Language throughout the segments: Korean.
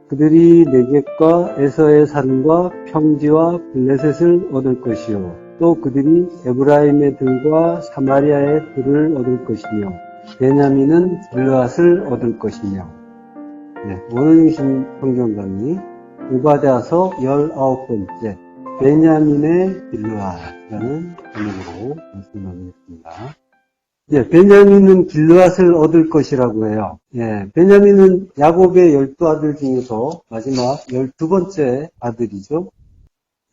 그들이 네겝과 에서의 산과 평지와 블레셋을 얻을 것이요 또 그들이 에브라임의 들과 사마리아의 들을 얻을 것이며 베냐민은 길르앗을 얻을 것이며. 네, 원어잉신 성경 강의 오바댜서 19번째 베냐민의 길르앗이라는 제목으로 말씀 나누겠습니다. 예, 베냐민은 길르앗을 얻을 것이라고 해요. 예, 베냐민은 야곱의 12아들 중에서 마지막 12번째 아들이죠.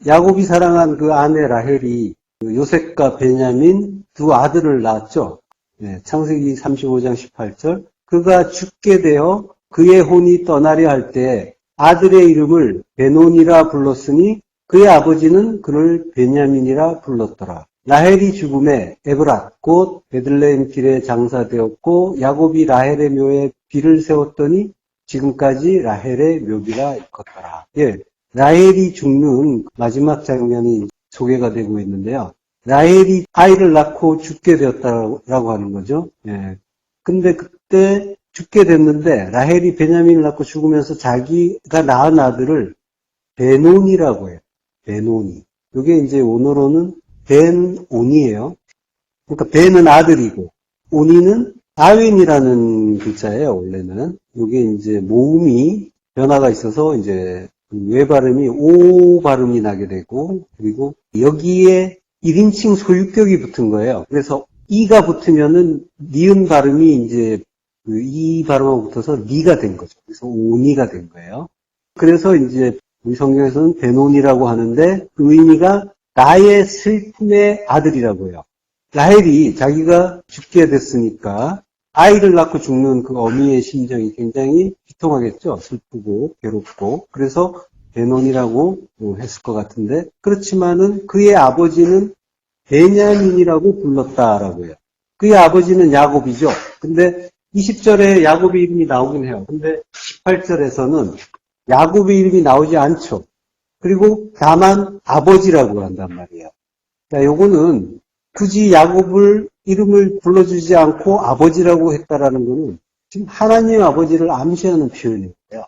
야곱이 사랑한 그 아내 라헬이 요셉과 베냐민 두 아들을 낳았죠. 예, 창세기 35장 18절. 그가 죽게 되어 그의 혼이 떠나려 할 때 아들의 이름을 베논이라 불렀으니 그의 아버지는 그를 베냐민이라 불렀더라. 라헬이 죽음에 에브랏 곧 베들레헴 길에 장사되었고 야곱이 라헬의 묘에 비를 세웠더니 지금까지 라헬의 묘비라 일컫더라. 예, 라헬이 죽는 마지막 장면이 소개가 되고 있는데요. 라헬이 아이를 낳고 죽게 되었다라고 하는 거죠. 예. 근데 그때 죽게 됐는데 라헬이 베냐민을 낳고 죽으면서 자기가 낳은 아들을 베논이라고 해요. 베논이. 이게 이제 원어로는 벤온이에요. 그러니까 벤은 아들이고 온이는 아윈이라는 글자예요. 원래는 이게 이제 모음이 변화가 있어서 이제 외 발음이 오 발음이 나게 되고 그리고 여기에 1인칭 소유격이 붙은 거예요. 그래서 이가 붙으면은 니은 발음이 이제 이 발음하고 붙어서 니가 된 거죠. 그래서 오니가 된 거예요. 그래서 이제 우리 성경에서는 베논이라고 하는데 그 의미가 나의 슬픔의 아들이라고 해요. 라헬이 자기가 죽게 됐으니까 아이를 낳고 죽는 그 어미의 심정이 굉장히 비통하겠죠. 슬프고 괴롭고. 그래서 베논이라고 했을 것 같은데 그렇지만은 그의 아버지는 베냐민이라고 불렀다라고 해요. 그의 아버지는 야곱이죠. 근데 20절에 야곱의 이름이 나오긴 해요. 근데 18절에서는 야곱의 이름이 나오지 않죠. 그리고 다만 아버지라고 한단 말이에요. 자, 요거는 굳이 야곱을 이름을 불러주지 않고 아버지라고 했다라는 거는 지금 하나님 아버지를 암시하는 표현이에요.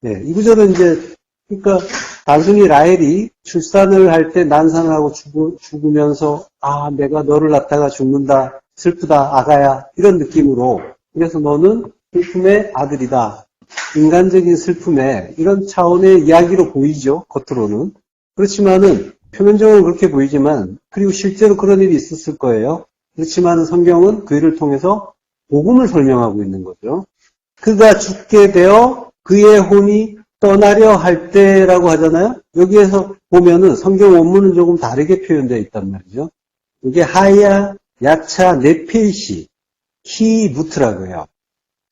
네, 이 구절은 이제 그러니까 단순히 라헬이 출산을 할 때 난산을 하고 죽으면서 아 내가 너를 낳다가 죽는다 슬프다 아가야 이런 느낌으로 그래서 너는 슬픔의 아들이다. 인간적인 슬픔에 이런 차원의 이야기로 보이죠. 겉으로는. 그렇지만은 표면적으로 그렇게 보이지만 그리고 실제로 그런 일이 있었을 거예요. 그렇지만 성경은 그 일을 통해서 복음을 설명하고 있는 거죠. 그가 죽게 되어 그의 혼이 떠나려 할 때라고 하잖아요. 여기에서 보면은 성경 원문은 조금 다르게 표현되어 있단 말이죠. 이게 하야, 야차, 네페시, 히무트라고 해요.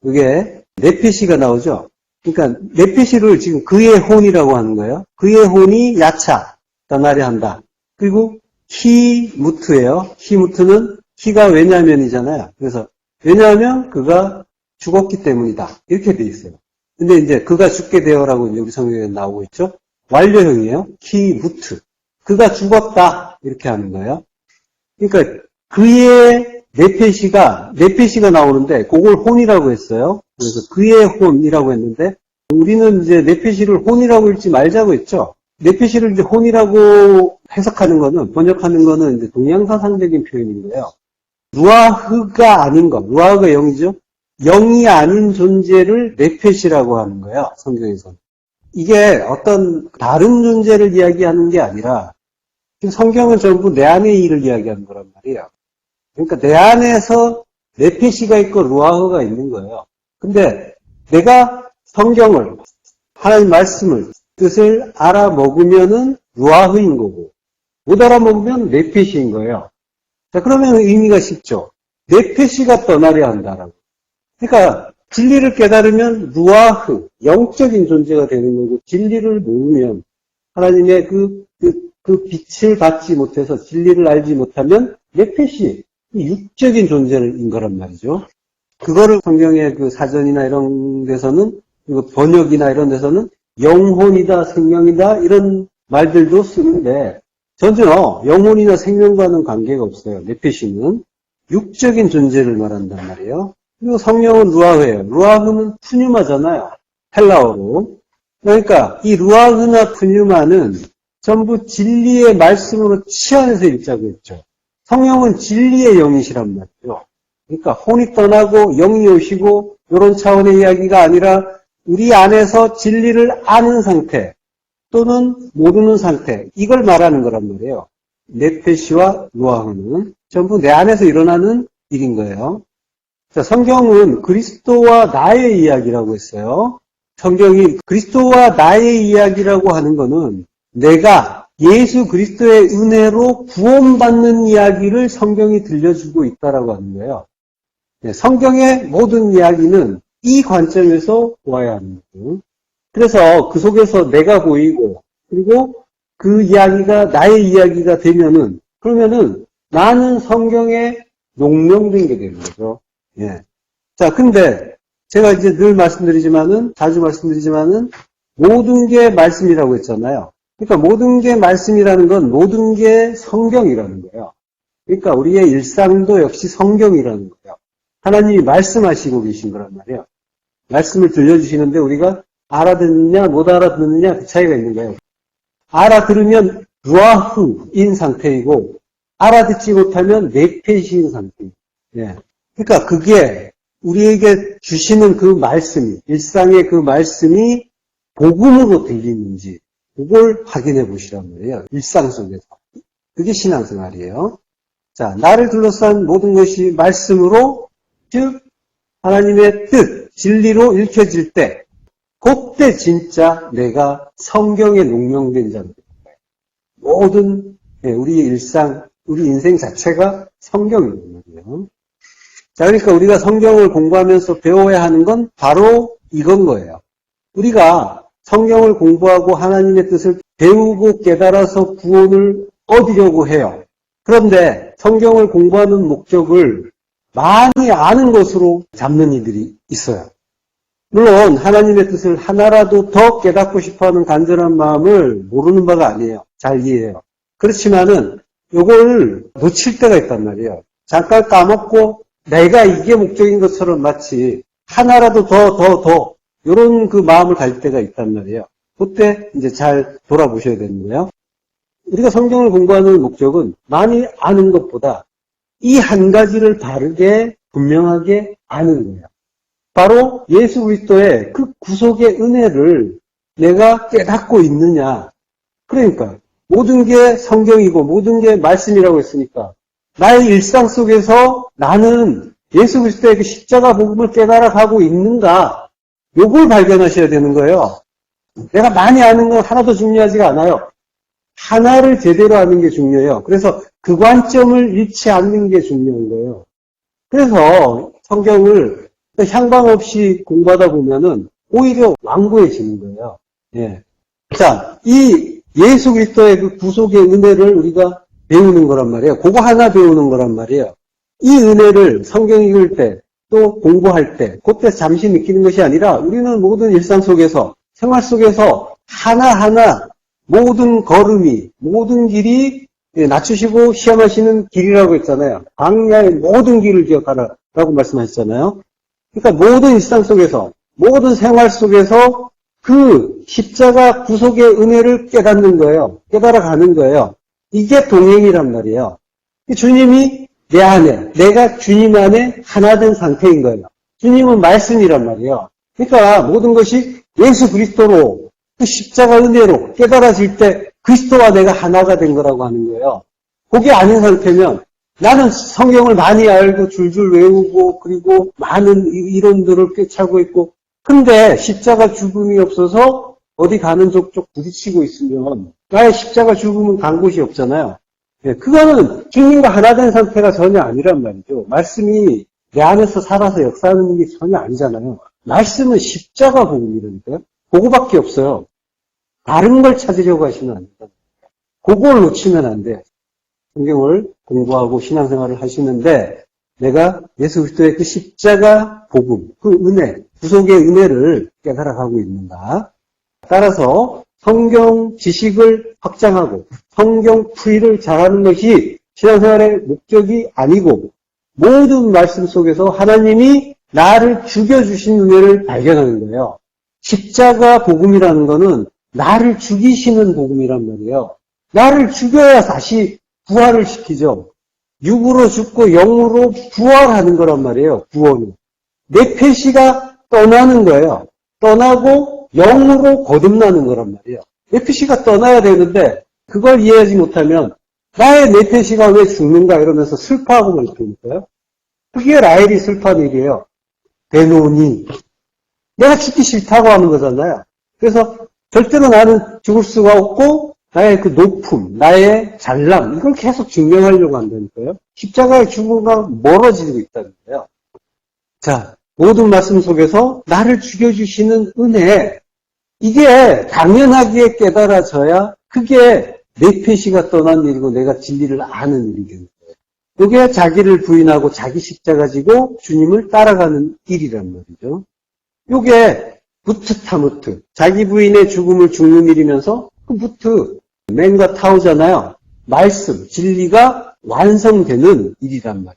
이게 네페시가 나오죠. 그러니까 네페시를 지금 그의 혼이라고 하는 거예요. 그의 혼이 야차, 떠나려 한다. 그리고 히무트예요. 히무트는 히가 왜냐면이잖아요. 그래서 왜냐하면 그가 죽었기 때문이다. 이렇게 돼 있어요. 근데 이제 그가 죽게 되어라고 이제 우리 성경에 나오고 있죠. 완료형이에요. 히무트. 그가 죽었다. 이렇게 하는 거예요. 그러니까 그의 네페시가 나오는데 그걸 혼이라고 했어요. 그래서 그의 혼이라고 했는데 우리는 이제 네페시를 혼이라고 읽지 말자고 했죠. 네페시를 이제 혼이라고 해석하는 거는 번역하는 거는 이제 동양사상적인 표현인 거예요. 루아흐가 아닌 거, 루아흐가 영이죠. 영이 아닌 존재를 네페시라고 하는 거예요. 성경에서는. 이게 어떤 다른 존재를 이야기하는 게 아니라 성경은 전부 내 안의 일을 이야기하는 거란 말이에요. 그러니까 내 안에서 네페시가 있고 루아흐가 있는 거예요. 근데 내가 성경을 하나님 말씀을 뜻을 알아먹으면은 루아흐인 거고 못 알아먹으면 네페시인 거예요. 자 그러면 의미가 쉽죠. 네페시가 떠나려 한다라고. 그러니까 진리를 깨달으면 루아흐, 영적인 존재가 되는 거고 진리를 모르면 하나님의 그 빛을 받지 못해서 진리를 알지 못하면 네페시, 육적인 존재인 거란 말이죠. 그거를 성경의 그 사전이나 이런 데서는 번역이나 이런 데서는 영혼이다, 생명이다 이런 말들도 쓰는데 전혀 영혼이나 생명과는 관계가 없어요. 네페시는 육적인 존재를 말한단 말이에요. 그리고 성령은 루아흐예요. 루아흐는 푸뉴마잖아요. 헬라어로. 그러니까 이 루아흐나 푸뉴마는 전부 진리의 말씀으로 치환해서 읽자고 했죠. 성령은 진리의 영이시란 말이죠. 그러니까 혼이 떠나고 영이 오시고 이런 차원의 이야기가 아니라 우리 안에서 진리를 아는 상태 또는 모르는 상태, 이걸 말하는 거란 말이에요. 네페시와 루아흐는 전부 내 안에서 일어나는 일인 거예요. 자, 성경은 그리스도와 나의 이야기라고 했어요. 성경이 그리스도와 나의 이야기라고 하는 거는 내가 예수 그리스도의 은혜로 구원받는 이야기를 성경이 들려주고 있다라고 하는 거예요. 네, 성경의 모든 이야기는 이 관점에서 보아야 하는 거예요. 그래서 그 속에서 내가 보이고 그리고 그 이야기가 나의 이야기가 되면은 그러면은 나는 성경에 농명된 게 되는 거죠. 예. 자, 근데 제가 이제 늘 말씀드리지만은 자주 말씀드리지만은 모든 게 말씀이라고 했잖아요. 그러니까 모든 게 말씀이라는 건 모든 게 성경이라는 거예요. 그러니까 우리의 일상도 역시 성경이라는 거예요. 하나님이 말씀하시고 계신 거란 말이에요. 말씀을 들려주시는데 우리가 알아듣느냐 못 알아듣느냐 그 차이가 있는 거예요. 알아들으면 루아흐인 상태이고 알아듣지 못하면 네페시인 상태이고. 예. 그러니까 그게 우리에게 주시는 그 말씀이 일상의 그 말씀이 복음으로 들리는지 그걸 확인해 보시란 말이에요. 일상 속에서. 그게 신앙생활이에요. 자, 나를 둘러싼 모든 것이 말씀으로 즉 하나님의 뜻, 진리로 읽혀질 때 그때 진짜 내가 성경에 농명된 자입니다. 모든 우리의 일상, 우리 인생 자체가 성경이란 말이에요. 자, 그러니까 우리가 성경을 공부하면서 배워야 하는 건 바로 이건 거예요. 우리가 성경을 공부하고 하나님의 뜻을 배우고 깨달아서 구원을 얻으려고 해요. 그런데 성경을 공부하는 목적을 많이 아는 것으로 잡는 이들이 있어요. 물론 하나님의 뜻을 하나라도 더 깨닫고 싶어하는 간절한 마음을 모르는 바가 아니에요. 잘 이해해요. 그렇지만은 이걸 놓칠 때가 있단 말이에요. 잠깐 까먹고 내가 이게 목적인 것처럼 마치 하나라도 더 이런 그 마음을 가질 때가 있단 말이에요. 그때 이제 잘 돌아보셔야 되는 거예요. 우리가 성경을 공부하는 목적은 많이 아는 것보다 이 한 가지를 바르게 분명하게 아는 거예요. 바로 예수 그리스도의 그 구속의 은혜를 내가 깨닫고 있느냐. 그러니까 모든 게 성경이고 모든 게 말씀이라고 했으니까 나의 일상 속에서 나는 예수 그리스도의 그 십자가 복음을 깨달아 가고 있는가. 요걸 발견하셔야 되는 거예요. 내가 많이 아는 건 하나도 중요하지가 않아요. 하나를 제대로 아는 게 중요해요. 그래서 그 관점을 잃지 않는 게 중요한 거예요. 그래서 성경을 향방 없이 공부하다 보면은 오히려 완고해지는 거예요. 예. 자, 이 예수 그리스도의 그 구속의 은혜를 우리가 배우는 거란 말이에요. 그거 하나 배우는 거란 말이에요. 이 은혜를 성경 읽을 때 또 공부할 때 그때 잠시 느끼는 것이 아니라 우리는 모든 일상 속에서 생활 속에서 하나하나 모든 걸음이 모든 길이 낮추시고 시험하시는 길이라고 했잖아요. 광야의 모든 길을 기억하라라고 말씀하셨잖아요. 그러니까 모든 일상 속에서 모든 생활 속에서 그 십자가 구속의 은혜를 깨닫는 거예요. 깨달아가는 거예요. 이게 동행이란 말이에요. 주님이 내 안에, 내가 주님 안에 하나 된 상태인 거예요. 주님은 말씀이란 말이에요. 그러니까 모든 것이 예수 그리스도로 그 십자가 은혜로 깨달아질 때 그리스도와 내가 하나가 된 거라고 하는 거예요. 그게 아닌 상태면 나는 성경을 많이 알고 줄줄 외우고 그리고 많은 이론들을 꿰차고 있고 근데 십자가 죽음이 없어서 어디 가는 족족 부딪히고 있으면 나의 십자가 죽음은 간 곳이 없잖아요. 예, 그거는 주님과 하나 된 상태가 전혀 아니란 말이죠. 말씀이 내 안에서 살아서 역사하는 게 전혀 아니잖아요. 말씀은 십자가 복음이라니까요. 그거밖에 없어요. 다른 걸 찾으려고 하시면 안 돼요. 그걸 놓치면 안 돼요. 성경을 공부하고 신앙생활을 하시는데 내가 예수 그리스도의 그 십자가 복음, 그 은혜, 구속의 은혜를 깨달아가고 있는가. 따라서 성경 지식을 확장하고 성경 풀이를 잘하는 것이 신앙생활의 목적이 아니고 모든 말씀 속에서 하나님이 나를 죽여주신 은혜를 발견하는 거예요. 십자가 복음이라는 거는 나를 죽이시는 복음이란 말이에요. 나를 죽여야 다시 부활을 시키죠. 육으로 죽고 영으로 부활하는 거란 말이에요. 구원은. 네페시가 떠나는 거예요. 떠나고 영으로 거듭나는 거란 말이에요. 네페시가 떠나야 되는데 그걸 이해하지 못하면 나의 네페시가 왜 죽는가 이러면서 슬퍼하고 말 테니까요. 그게 라헬이 슬퍼하는 일이에요. 베노니. 내가 죽기 싫다고 하는 거잖아요. 그래서 절대로 나는 죽을 수가 없고 나의 그 높음, 나의 잘남 이걸 계속 증명하려고 한다니까요. 십자가의 죽음과 멀어지고 있다는 거예요. 자, 모든 말씀 속에서 나를 죽여주시는 은혜 이게 당연하게 깨달아져야 그게 네페시가 떠난 일이고 내가 진리를 아는 일이겠는 거예요. 이게 자기를 부인하고 자기 십자가 지고 주님을 따라가는 일이란 말이죠. 이게 무트타무트, 자기 부인의 죽음을 죽는 일이면서 그 무트, 맨과 타우잖아요. 말씀, 진리가 완성되는 일이란 말이에요.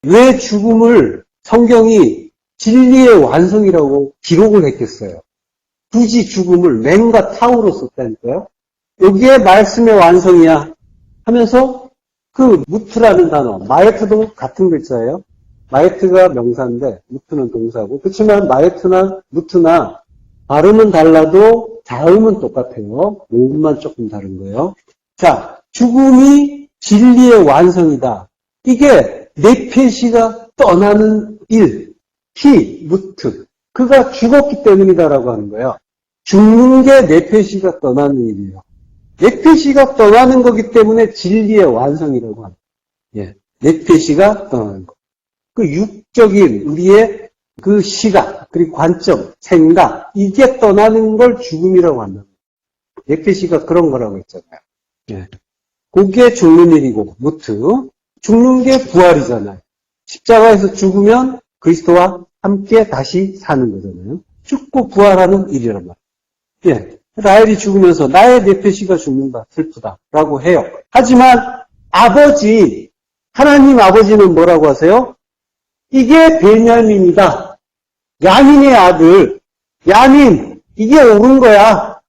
왜 죽음을 성경이 진리의 완성이라고 기록을 했겠어요? 굳이 죽음을 맨과 타우로 썼다니까요. 여기에 말씀의 완성이야 하면서 그 무트라는 단어, 마에트도 같은 글자예요. 마에트가 명사인데 무트는 동사고 그렇지만 마에트나 무트나 발음은 달라도 자음은 똑같아요. 모음만 조금 다른 거예요. 자, 죽음이 진리의 완성이다. 이게 네페시가 떠나는 일, 무트. 그가 죽었기 때문이다라고 하는 거예요. 죽는 게 네페시가 떠나는 일이에요. 네페시가 떠나는 거기 때문에 진리의 완성이라고 합니다. 예, 네페시가 떠나는 거. 그 육적인 우리의 그 시각, 그리고 관점, 생각, 이게 떠나는 걸 죽음이라고 한다. 네페시가 그런 거라고 했잖아요. 예. 그게 죽는 일이고, 무트. 죽는 게 부활이잖아요. 십자가에서 죽으면 그리스도와 함께 다시 사는 거잖아요. 죽고 부활하는 일이란 말이에요. 예. 라헬이 죽으면서 나의 네페시가 죽는다. 슬프다라고 해요. 하지만 아버지, 하나님 아버지는 뭐라고 하세요? 이게 베냐민이다. 야민의 아들. 야민, 이게 옳은 거야.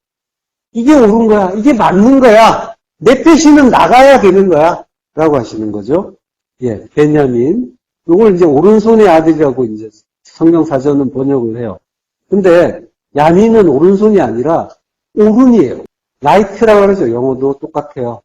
이게 옳은 거야. 이게 맞는 거야. 네페시는 나가야 되는 거야. 라고 하시는 거죠. 예, 베냐민. 이걸 이제 오른손의 아들이라고 이제 성경 사전은 번역을 해요. 근데 야민은 오른손이 아니라 오른이에요. 라이트라고 그러죠. 영어도 똑같아요.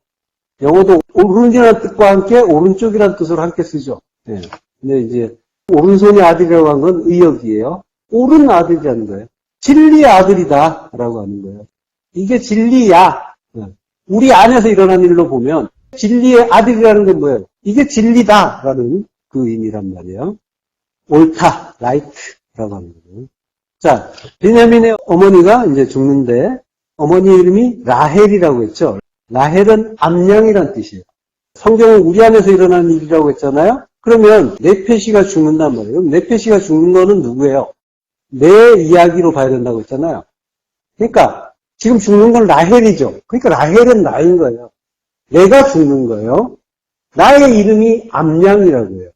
영어도 오른이라는 뜻과 함께 오른쪽이라는 뜻으로 함께 쓰죠. 예. 근데 이제 오른손의 아들이라고 한 건 의역이에요. 옳은 아들이라는 거예요. 진리의 아들이다 라고 하는 거예요. 이게 진리야. 우리 안에서 일어난 일로 보면 진리의 아들이라는 건 뭐예요? 이게 진리다 라는 그 의미란 말이에요. 옳다, 라이트라고 하는 거예요. 자, 베냐민의 어머니가 이제 죽는데 어머니 이름이 라헬이라고 했죠. 라헬은 암양이란 뜻이에요. 성경은 우리 안에서 일어난 일이라고 했잖아요. 그러면 네페시가 죽는단 말이에요. 네페시가 죽는 거는 누구예요? 내 이야기로 봐야 된다고 했잖아요. 그러니까 지금 죽는 건 라헬이죠. 그러니까 라헬은 나인 거예요. 내가 죽는 거예요. 나의 이름이 암양이라고 해요.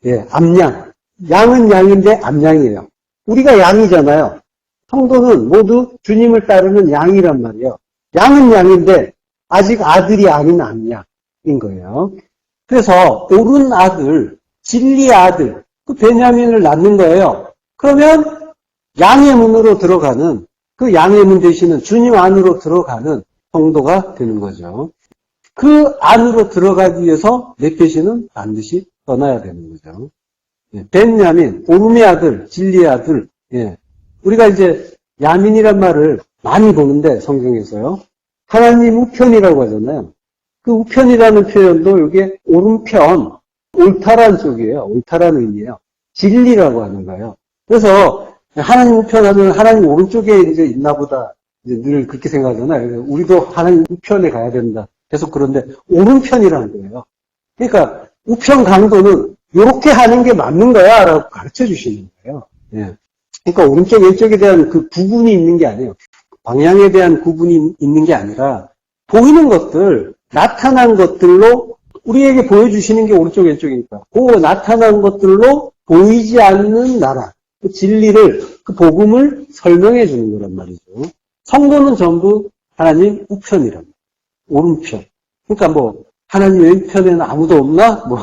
예, 암양. 양은 양인데 암양이에요. 우리가 양이잖아요. 성도는 모두 주님을 따르는 양이란 말이에요. 양은 양인데 아직 아들이 아닌 암양인 거예요. 그래서 옳은 아들, 진리의 아들, 그 베냐민을 낳는 거예요. 그러면 양의 문으로 들어가는, 그 양의 문 대신은 주님 안으로 들어가는 성도가 되는 거죠. 그 안으로 들어가기 위해서 네페시는 반드시 떠나야 되는 거죠. 예, 베냐민, 옳음의 아들, 진리의 아들. 예. 우리가 이제 야민이란 말을 많이 보는데 성경에서요. 하나님 우편이라고 하잖아요. 그 우편이라는 표현도 이게 오른편, 옳다라는 쪽이에요. 옳다라는 의미예요. 진리라고 하는 거예요. 그래서 하나님 우편 하면 하나님 오른쪽에 이제 있나 보다. 이제 늘 그렇게 생각하잖아요. 우리도 하나님 우편에 가야 된다. 계속 그런데 오른편이라는 거예요. 그러니까 우편 강도는 이렇게 하는 게 맞는 거야 라고 가르쳐 주시는 거예요. 예. 그러니까 오른쪽 왼쪽에 대한 그 구분이 있는 게 아니에요. 방향에 대한 구분이 있는 게 아니라 보이는 것들, 나타난 것들로 우리에게 보여주시는 게 오른쪽 왼쪽이니까 그 나타난 것들로 보이지 않는 나라, 그 진리를 그 복음을 설명해 주는 거란 말이죠. 성도는 전부 하나님 우편이란 말이에요. 오른편. 그러니까 뭐 하나님 왼편에는 아무도 없나? 뭐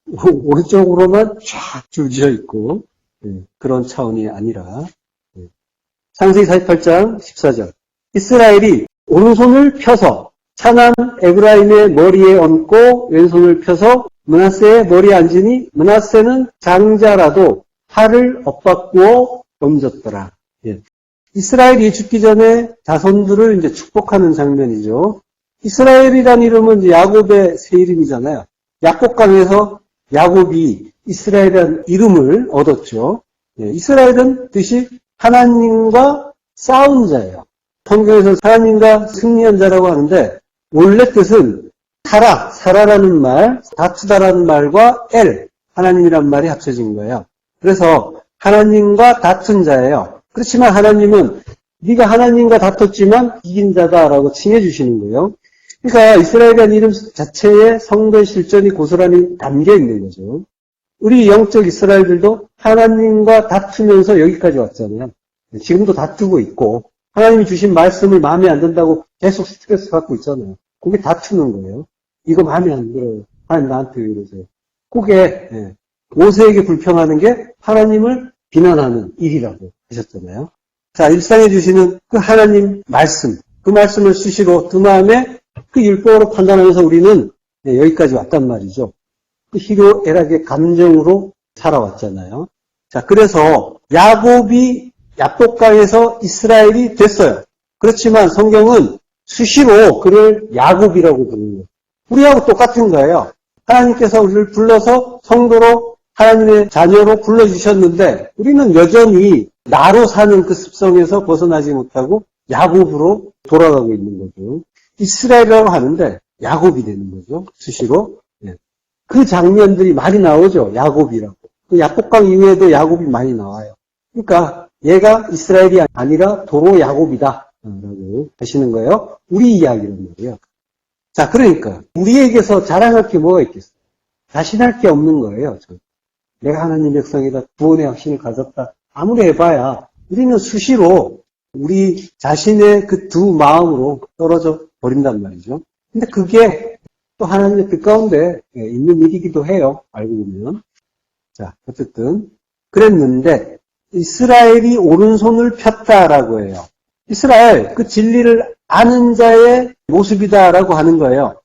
오른쪽으로만 쫙 줄지어 있고 그런 차원이 아니라 창세기 48장 14절 이스라엘이 오른손을 펴서 차남 에브라임의 머리에 얹고 왼손을 펴서 므낫세의 머리에 앉으니 므낫세는 장자라도 팔을 엇바꾸어 얹었더라. 이스라엘이 죽기 전에 자손들을 이제 축복하는 장면이죠. 이스라엘이라는 이름은 이제 야곱의 새 이름이잖아요. 약곡강에서 야곱이 이스라엘이라는 이름을 얻었죠. 이스라엘은 뜻이 하나님과 싸운 자예요. 성경에서 하나님과 승리한 자라고 하는데 원래 뜻은 사라라는 말, 다투다라는 말과 하나님이란 말이 합쳐진 거예요. 그래서 하나님과 다툰 자예요. 그렇지만 하나님은 네가 하나님과 다퉜지만 이긴 자다라고 칭해 주시는 거예요. 그러니까 이스라엘이라는 이름 자체에 성도의 실존이 고스란히 담겨 있는 거죠. 우리 영적 이스라엘들도 하나님과 다투면서 여기까지 왔잖아요. 지금도 다투고 있고 하나님이 주신 말씀을 마음에 안 든다고 계속 스트레스 받고 있잖아요. 그게 다투는 거예요. 이거 마음에 안 들어요. 하나님 나한테 왜 이러세요? 그게 모세에게 불평하는 게 하나님을 비난하는 일이라고 하셨잖아요. 자, 일상에 주시는 그 하나님 말씀, 그 말씀을 수시로 그 마음에 그 율법으로 판단하면서 우리는 여기까지 왔단 말이죠. 그 희로애락의 감정으로 살아왔잖아요. 자, 그래서 야곱이 약곡강에서 이스라엘이 됐어요. 그렇지만 성경은 수시로 그를 야곱이라고 부르는 거예요. 우리하고 똑같은 거예요. 하나님께서 우리를 불러서 성도로 하나님의 자녀로 불러주셨는데 우리는 여전히 나로 사는 그 습성에서 벗어나지 못하고 야곱으로 돌아가고 있는 거죠. 이스라엘이라고 하는데 야곱이 되는 거죠. 수시로. 그 장면들이 많이 나오죠. 야곱이라고. 그 약곡강 이후에도 야곱이 많이 나와요. 그러니까 얘가 이스라엘이 아니라 도로 야곱이다 라고 하시는 거예요. 우리 이야기란 말이에요. 자, 그러니까 우리에게서 자랑할 게 뭐가 있겠어요? 자신할 게 없는 거예요. 내가 하나님 백성이다. 구원의 확신을 가졌다. 아무리 해봐야 우리는 수시로 우리 자신의 그 두 마음으로 떨어져 버린단 말이죠. 근데 그게 또 하나님의 뜻 가운데 있는 일이기도 해요. 알고 보면. 자, 어쨌든 그랬는데 이스라엘이 오른손을 폈다라고 해요. 이스라엘, 그 진리를 아는 자의 모습이다라고 하는 거예요.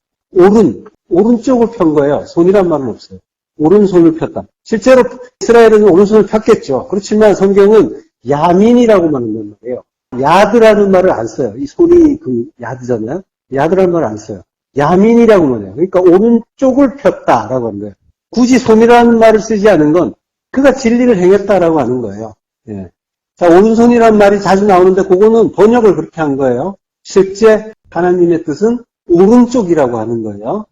오른쪽을 편 거예요. 손이란 말은 없어요. 오른손을 폈다. 실제로 이스라엘은 오른손을 폈겠죠. 그렇지만 성경은 야민이라고만 한단 말이에요. 야드라는 말을 안 써요. 이 손이 그 야드잖아요. 야드라는 말을 안 써요. 야민이라고만 해요. 그러니까 오른쪽을 폈다라고 하는 거예요. 굳이 손이라는 말을 쓰지 않은 건 그가 진리를 행했다라고 하는 거예요. 자, 오른손이라는 말이 자주 나오는데 그거는 번역을 그렇게 한 거예요. 실제 하나님의 뜻은 오른쪽이라고 하는 거예요.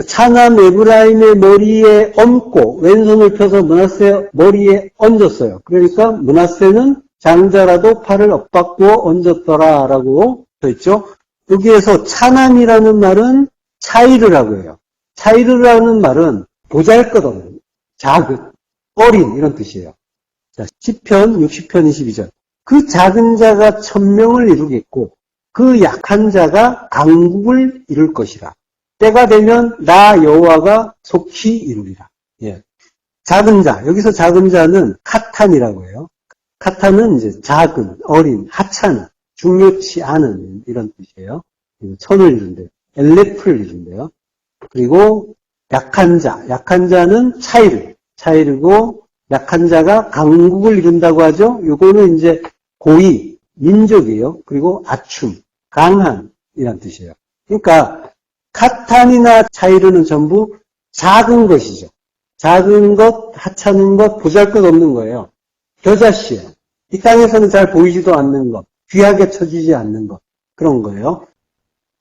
차남 에브라임의 머리에 얹고 왼손을 펴서 므낫세 머리에 얹었어요. 그러니까 므낫세는 장자라도 팔을 엇바꾸어 얹었더라라고 써있죠. 여기에서 차남이라는 말은 차이르라고 해요. 차이르라는 말은 보잘것없는, 작은, 어린 이런 뜻이에요. 자, 시편 60편 22절. 그 작은 자가 천명을 이루겠고 그 약한 자가 강국을 이룰 것이라. 때가 되면 나 여호와가 속히 이루리라. 작은 자, 여기서 작은 자는 카탄이라고 해요. 카탄은 이제 작은, 어린, 하찮은, 중요치 않은 이런 뜻이에요. 천을 이룬대요. 엘레프를 이룬대요. 그리고 약한 자는 차이르고 약한 자가 강국을 이룬다고 하죠. 요거는 이제 고위, 민족이에요. 그리고 아춤, 강한 이란 뜻이에요. 그러니까 카탄이나 차이르는 전부 작은 것이죠. 작은 것, 하찮은 것, 보잘것없는 거예요. 겨자씨예요. 이 땅에서는 잘 보이지도 않는 것, 귀하게 쳐지지 않는 것, 그런 거예요.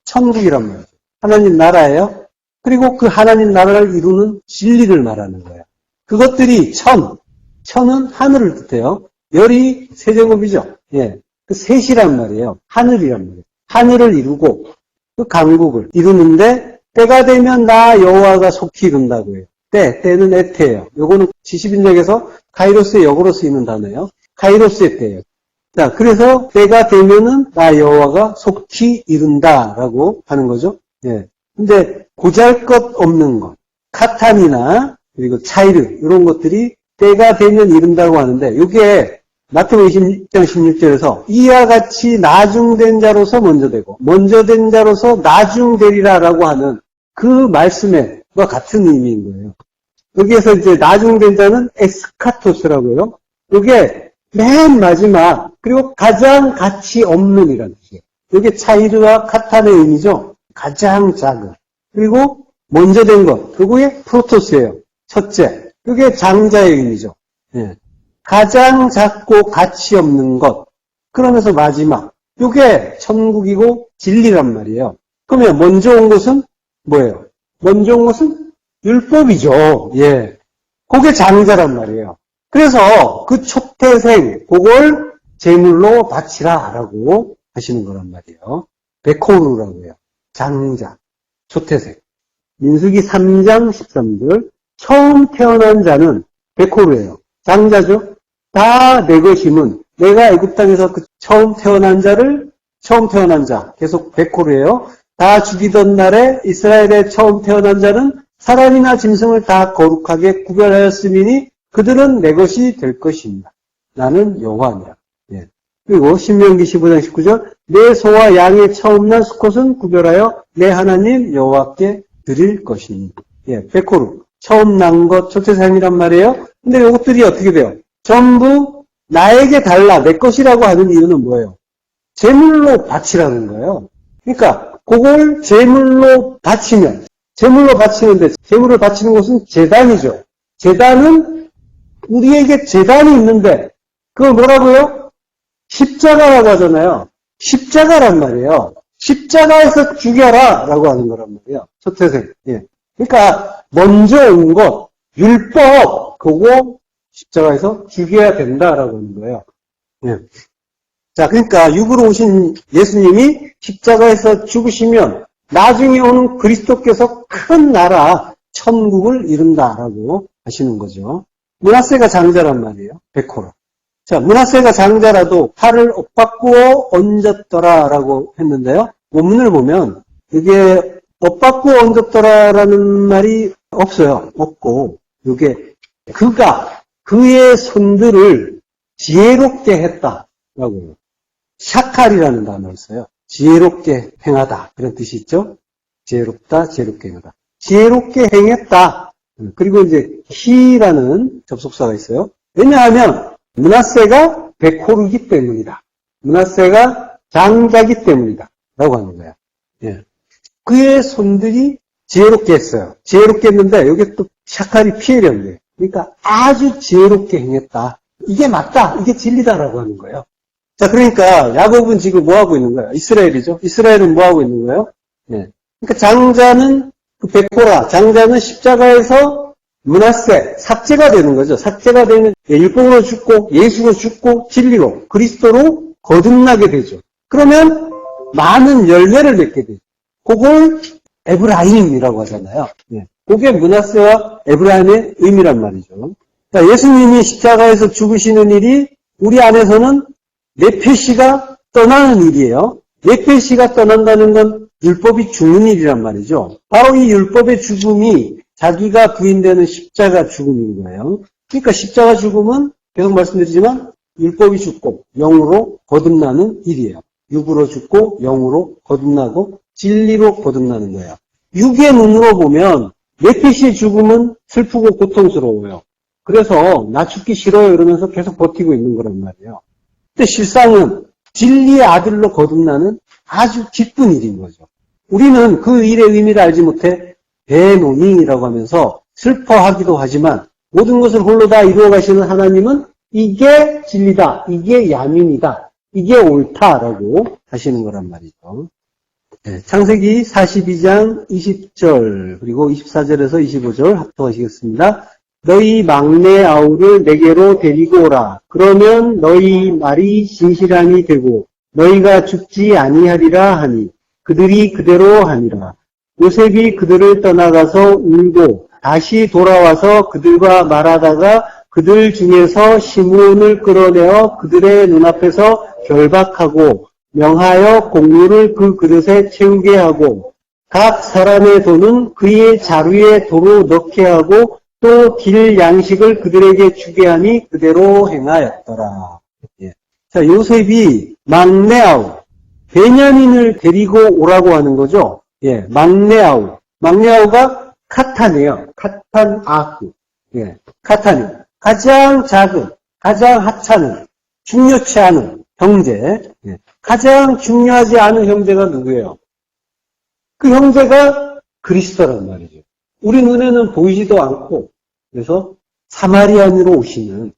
천국이란 말이죠. 하나님 나라예요. 그리고 그 하나님 나라를 이루는 진리를 말하는 거예요. 그것들이 천은 하늘을 뜻해요. 열이 세제곱이죠. 그 셋이란 말이에요. 하늘이란 말이에요. 하늘을 이루고 그 강국을 이루는데 때가 되면 나 여호와가 속히 이룬다고 해요. 때는 에테예요. 요거는 70인역에서 카이로스의 역으로 쓰이는 단어예요. 카이로스의 때예요. 자, 그래서 때가 되면은 나 여호와가 속히 이룬다라고 하는 거죠. 예. 근데 보잘것없는 것, 카탄이나 그리고 차이르 이런 것들이 때가 되면 이룬다고 하는데 이게 마태복음 26장 16절에서 이와 같이 나중된 자로서 먼저 되고 먼저 된 자로서 나중되리라라고 하는 그 말씀과 같은 의미인 거예요. 여기에서 이제 나중된 자는 엑스카토스라고요. 이게 맨 마지막 그리고 가장 가치 없는이라는 뜻이에요. 이게 차이르와 카탄의 의미죠. 가장 작은 그리고 먼저 된 것 그게 프로토스예요. 첫째 그게 장자의 의미죠. 예. 가장 작고 가치 없는 것 그러면서 마지막 이게 천국이고 진리란 말이에요. 그러면 먼저 온 것은 뭐예요? 먼저 온 것은 율법이죠. 예. 그게 장자란 말이에요. 그래서 그 초태생, 그걸 제물로 바치라라고 하시는 거란 말이에요. 베코르라고 해요. 장자, 초태생. 민수기 3장 13절. 처음 태어난 자는 베코르예요. 장자죠. 다 내 것임은 내가 애굽 땅에서 그 처음 태어난 자, 계속 베코르예요. 다 죽이던 날에 이스라엘의 처음 태어난 자는 사람이나 짐승을 다 거룩하게 구별하였으니 그들은 내 것이 될 것입니다. 나는 여호와니라. 예. 그리고 신명기 15장 19절 내 소와 양의 처음 난 수컷은 구별하여 내 하나님 여호와께 드릴 것이니. 예, 베코르. 처음 난 것, 초태생이란 말이에요. 근데 이것들이 어떻게 돼요? 전부 나에게 달라, 내 것이라고 하는 이유는 뭐예요? 제물로 바치라는 거예요. 그러니까 그걸 제물로 바치면, 제물로 바치는데 제물을 바치는 것은 제단이죠. 제단은 우리에게 제단이 있는데 그걸 뭐라고요? 십자가라고 하잖아요. 십자가란 말이에요. 십자가에서 죽여라 라고 하는 거란 말이에요. 초태생. 예. 그러니까 먼저 온 것, 율법, 그거 십자가에서 죽여야 된다라고 하는 거예요. 예. 자, 그러니까 육으로 오신 예수님이 십자가에서 죽으시면 나중에 오는 그리스도께서 큰 나라, 천국을 이룬다라고 하시는 거죠. 므낫세가 장자란 말이에요. 베코라. 자, 므낫세가 장자라도 팔을 엇바꾸어 얹었더라라고 했는데요. 원문을 보면 이게 엇바꾸어 얹었더라라는 말이 없어요. 없고 이게 그가 그의 손들을 지혜롭게 했다라고 해요. 샤칼이라는 단어를 써요. 지혜롭게 행하다 그런 뜻이 있죠. 지혜롭다, 지혜롭게 행하다. 지혜롭게 행했다. 그리고 이제 히라는 접속사가 있어요. 왜냐하면 므낫세가 베코르기 때문이다. 므낫세가 장자기 때문이다. 라고 하는 거야. 예. 그의 손들이 지혜롭게 했어요. 지혜롭게 했는데 여기 또 샤칼이 피해려는 거예요. 그러니까 아주 지혜롭게 행했다. 이게 맞다. 이게 진리다라고 하는 거예요. 자, 그러니까 야곱은 지금 뭐 하고 있는 거예요? 이스라엘이죠. 이스라엘은 뭐 하고 있는 거예요? 예. 그러니까 장자는 그 베코라, 장자는 십자가에서 므낫세, 삭제가 되는 거죠. 삭제가 되면 율법으로 죽고 예수로 죽고 진리로 그리스도로 거듭나게 되죠. 그러면 많은 열매를 맺게 되죠. 그걸 에브라임이라고 하잖아요. 예. 그게 므낫세와 에브라임의 의미란 말이죠. 자, 예수님이 십자가에서 죽으시는 일이 우리 안에서는 네페시가 떠나는 일이에요. 네페시가 떠난다는 건 율법이 죽는 일이란 말이죠. 바로 이 율법의 죽음이 자기가 부인되는 십자가 죽음인 거예요. 그러니까 십자가 죽음은 계속 말씀드리지만 율법이 죽고 영으로 거듭나는 일이에요. 육으로 죽고 영으로 거듭나고 진리로 거듭나는 거예요. 육의 눈으로 보면 네페시의 죽음은 슬프고 고통스러워요. 그래서 나 죽기 싫어요 이러면서 계속 버티고 있는 거란 말이에요. 근데 실상은 진리의 아들로 거듭나는 아주 기쁜 일인 거죠. 우리는 그 일의 의미를 알지 못해 대노닝이라고 하면서 슬퍼하기도 하지만 모든 것을 홀로 다 이루어 가시는 하나님은 이게 진리다, 이게 야민이다, 이게 옳다라고 하시는 거란 말이죠. 네, 창세기 42장 20절 그리고 24절에서 25절 합독하시겠습니다. 너희 막내 아우를 내게로 데리고 오라. 그러면 너희 말이 진실함이 되고 너희가 죽지 아니하리라 하니 그들이 그대로 하니라. 요셉이 그들을 떠나가서 울고 다시 돌아와서 그들과 말하다가 그들 중에서 시므온을 끌어내어 그들의 눈앞에서 결박하고 명하여 곡물을 그 그릇에 채우게 하고 각 사람의 돈은 그의 자루에 도로 넣게 하고 또 길 양식을 그들에게 주게 하니 그대로 행하였더라. 예. 자, 요셉이 막내아우, 베냐민을 데리고 오라고 하는 거죠. 예, 막내아우. 막내아우가 카탄이에요. 카탄 아흐. 예, 카탄이. 가장 작은, 가장 하찮은, 중요치 않은 형제. 예, 가장 중요하지 않은 형제가 누구예요? 그 형제가 그리스도란 말이죠. 우리 눈에는 보이지도 않고, 그래서 사마리안으로 오시는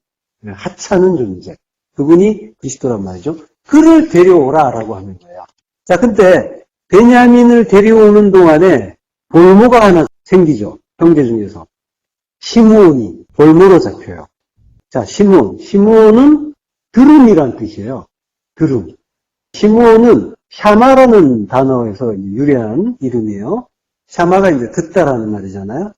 하찮은 존재. 그분이 그리스도란 말이죠. 그를 데려오라라고 하는 거예요. 자, 근데 베냐민을 데려오는 동안에 볼모가 하나 생기죠. 형제 중에서. 시므온이 볼모로 잡혀요. 자, 시므온. 시므온은 드름이란 뜻이에요. 드름. 시므온은 샤마라는 단어에서 유래한 이름이에요. 샤마가 이제 듣다라는 말이잖아요.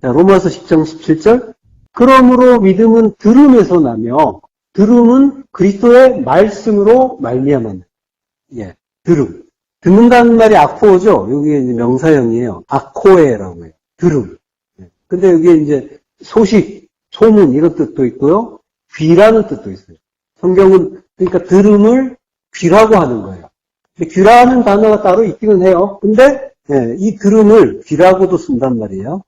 자, 로마서 10장 17절. 그러므로 믿음은 들음에서 나며 들음은 그리스도의 말씀으로 말미암았네. 예, 들음. 듣는다는 말이 아코죠. 여기에 이제 명사형이에요. 아코에라고 해요. 들음. 예. 근데 여기에 이제 소식, 소문 이런 뜻도 있고요. 귀라는 뜻도 있어요. 성경은 그러니까 들음을 귀라고 하는 거예요. 귀라는 단어가 따로 있기는 해요. 근데 예, 이 들음을 귀라고도 쓴단 말이에요.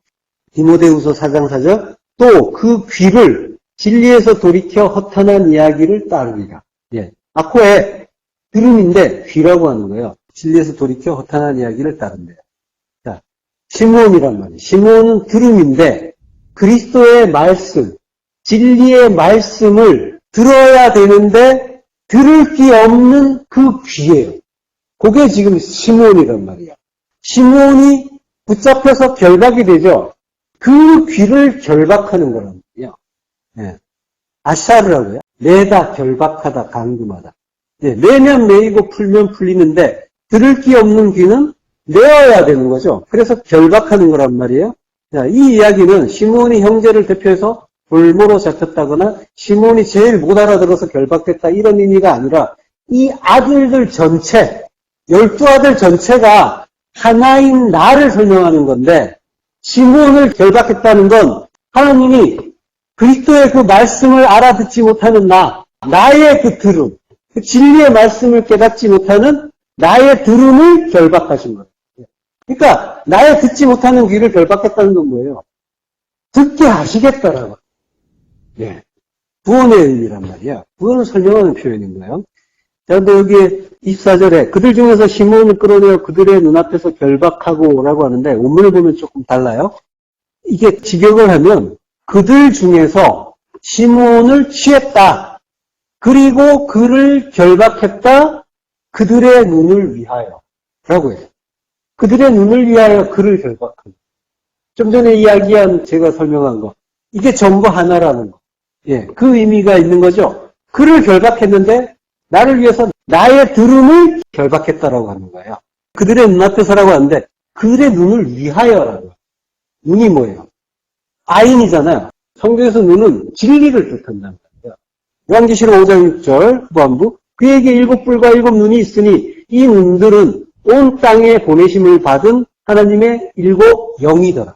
디모데후서 4장 4절. 또 그 귀를 진리에서 돌이켜 허탄한 이야기를 따르리라. 예. 아코에 들음인데 귀라고 하는 거예요. 진리에서 돌이켜 허탄한 이야기를 따른대요. 자, 시므온이란 말이에요. 시므온은 들음인데 그리스도의 말씀, 진리의 말씀을 들어야 되는데 들을 게 없는 그 귀예요. 그게 지금 시므온이란 말이에요. 시므온이 붙잡혀서 결박이 되죠. 그 귀를 결박하는 거란 말이에요. 예. 아샤르라고요. 매다, 결박하다, 감금하다. 예. 매면 매이고 풀면 풀리는데 들을 게 없는 귀는 내어야 되는 거죠. 그래서 결박하는 거란 말이에요. 자, 이 이야기는 시므온이 형제를 대표해서 볼모로 잡혔다거나 시므온이 제일 못 알아들어서 결박됐다 이런 의미가 아니라 이 아들들 전체, 12아들 전체가 하나인 나를 설명하는 건데 시므온을 결박했다는 건 하나님이 그리스도의 그 말씀을 알아듣지 못하는 나의 그 들음, 그 진리의 말씀을 깨닫지 못하는 나의 들음을 결박하신 거예요. 그러니까 나의 듣지 못하는 귀를 결박했다는 건 뭐예요? 듣게 하시겠다라고. 예. 구원의 의미란 말이야. 구원을 설명하는 표현인 거예요. 자, 근데 여기에 24절에 그들 중에서 시므온을 끌어내어 그들의 눈앞에서 결박하고 라고 하는데 원문을 보면 조금 달라요. 이게 직역을 하면 그들 중에서 시므온을 취했다. 그리고 그를 결박했다. 그들의 눈을 위하여 라고 해요. 그들의 눈을 위하여 그를 결박한다. 좀 전에 이야기한 제가 설명한 거. 이게 전부 하나라는 거. 예, 그 의미가 있는 거죠. 그를 결박했는데 나를 위해서 나의 들음을 결박했다라고 하는 거예요. 그들의 눈앞에서라고 하는데 그들의 눈을 위하여라고 해요. 눈이 뭐예요? 아인이잖아요. 성경에서 눈은 진리를 뜻한다는 거예요. 요한계시록 5장 6절 후반부 그에게 7뿔과 7눈이 있으니 이 눈들은 온 땅에 보내심을 받은 하나님의 7영이더라.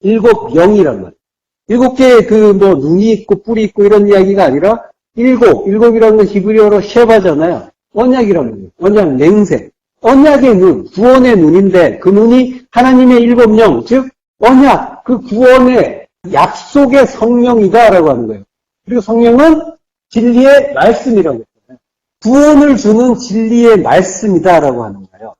7영이란 말이에요. 7개의 눈이 있고 뿔이 있고 이런 이야기가 아니라 일곱이라는 건 히브리어로 셰바잖아요. 언약이라는 거예요. 언약 맹세. 언약의 눈, 구원의 눈인데 그 눈이 하나님의 7영, 즉 언약, 그 구원의 약속의 성령이다라고 하는 거예요. 그리고 성령은 진리의 말씀이라고 했잖아요. 구원을 주는 진리의 말씀이다라고 하는 거예요.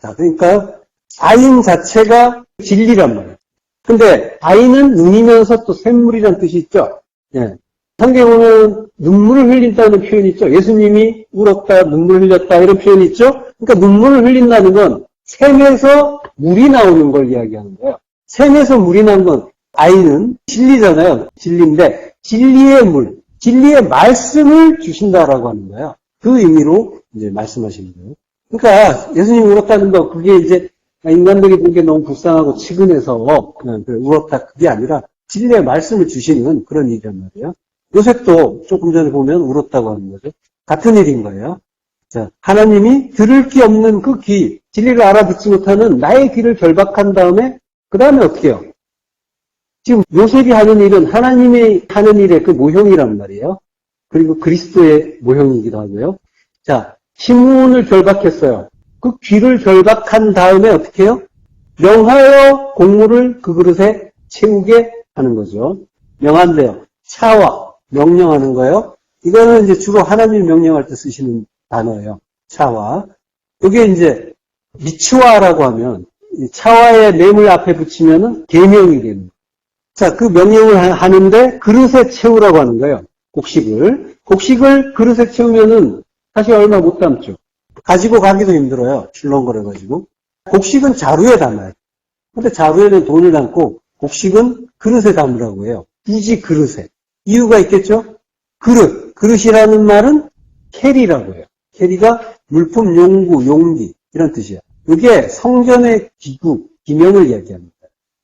자, 그러니까 아인 자체가 진리란 말이에요. 근데 아인은 눈이면서 또 샘물이라는 뜻이 있죠. 예. 성경에 보면 눈물을 흘린다는 표현이 있죠. 예수님이 울었다, 눈물 흘렸다 이런 표현이 있죠. 그러니까 눈물을 흘린다는 건 샘에서 물이 나오는 걸 이야기하는 거예요. 샘에서 물이 나는 건 아이는 진리잖아요. 진리인데 진리의 물, 진리의 말씀을 주신다라고 하는 거예요. 그 의미로 이제 말씀하시는 거예요. 그러니까 예수님이 울었다는 거 그게 이제 인간들이 보기에 너무 불쌍하고 치근해서 그냥 울었다 그게 아니라 진리의 말씀을 주시는 그런 일이란 말이에요. 요셉도 조금 전에 보면 울었다고 하는 거죠. 같은 일인 거예요. 자, 하나님이 들을 귀 없는 그 귀, 진리를 알아듣지 못하는 나의 귀를 결박한 다음에 그 다음에 어떻게 해요? 지금 요셉이 하는 일은 하나님이 하는 일의 그 모형이란 말이에요. 그리고 그리스도의 모형이기도 하고요. 자, 시므온을 결박했어요. 그 귀를 결박한 다음에 어떻게 해요? 명하여 곡물을 그 그릇에 채우게 하는 거죠. 명한대요. 차와 명령하는 거예요. 이거는 이제 주로 하나님 명령할 때 쓰시는 단어예요. 차와. 이게 이제 미츠와라고 하면 차와의 램을 앞에 붙이면은 계명이 되는 거예요. 자, 그 명령을 하는데 그릇에 채우라고 하는 거예요. 곡식을 그릇에 채우면은 사실 얼마 못 담죠. 가지고 가기도 힘들어요. 출렁거려가지고. 곡식은 자루에 담아요. 근데 자루에는 돈을 담고 곡식은 그릇에 담으라고 해요. 굳이 그릇에. 이유가 있겠죠? 그릇이라는 말은 캐리라고 해요. 캐리가 물품, 용구, 용기 이런 뜻이야. 이게 성전의 기구, 기명을 이야기합니다.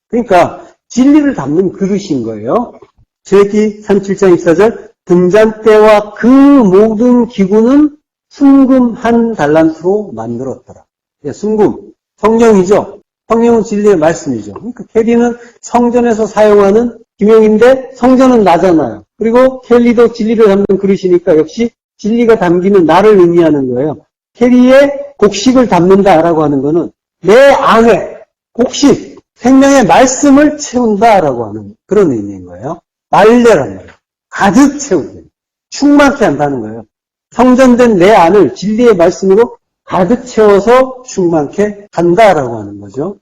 그러니까 진리를 담는 그릇인 거예요. 제기 37장 24절 등잔대와 그 모든 기구는 순금 한 달란트로 만들었더라. 순금, 성령이죠. 성령은 진리의 말씀이죠. 그러니까 캐리는 성전에서 사용하는 기명인데 성전은 나잖아요. 그리고 켈리도 진리를 담는 그릇이니까 역시 진리가 담기는 나를 의미하는 거예요. 캐리에 곡식을 담는다라고 하는 거는 내 안에 곡식, 생명의 말씀을 채운다라고 하는 그런 의미인 거예요. 말려란 말이에요. 가득 채우는, 충만케 한다는 거예요. 성전된 내 안을 진리의 말씀으로 가득 채워서 충만케 한다라고 하는 거죠.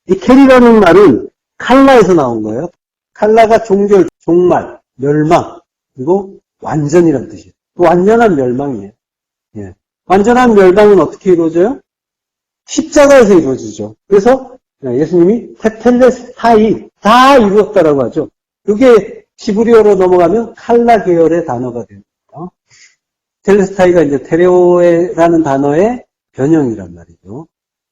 이 캐리라는 말은 칼라에서 나온 거예요. 칼라가 종결, 종말, 멸망, 그리고 완전이라는 뜻이에요. 완전한 멸망이에요. 예. 완전한 멸망은 어떻게 이루어져요? 십자가에서 이루어지죠. 그래서 예수님이 테텔레스타이 다 이루었다라고 하죠. 이게 히브리어로 넘어가면 칼라 계열의 단어가 됩니다. 텔레스타이가 이제 테레오라는 단어의 변형이란 말이죠.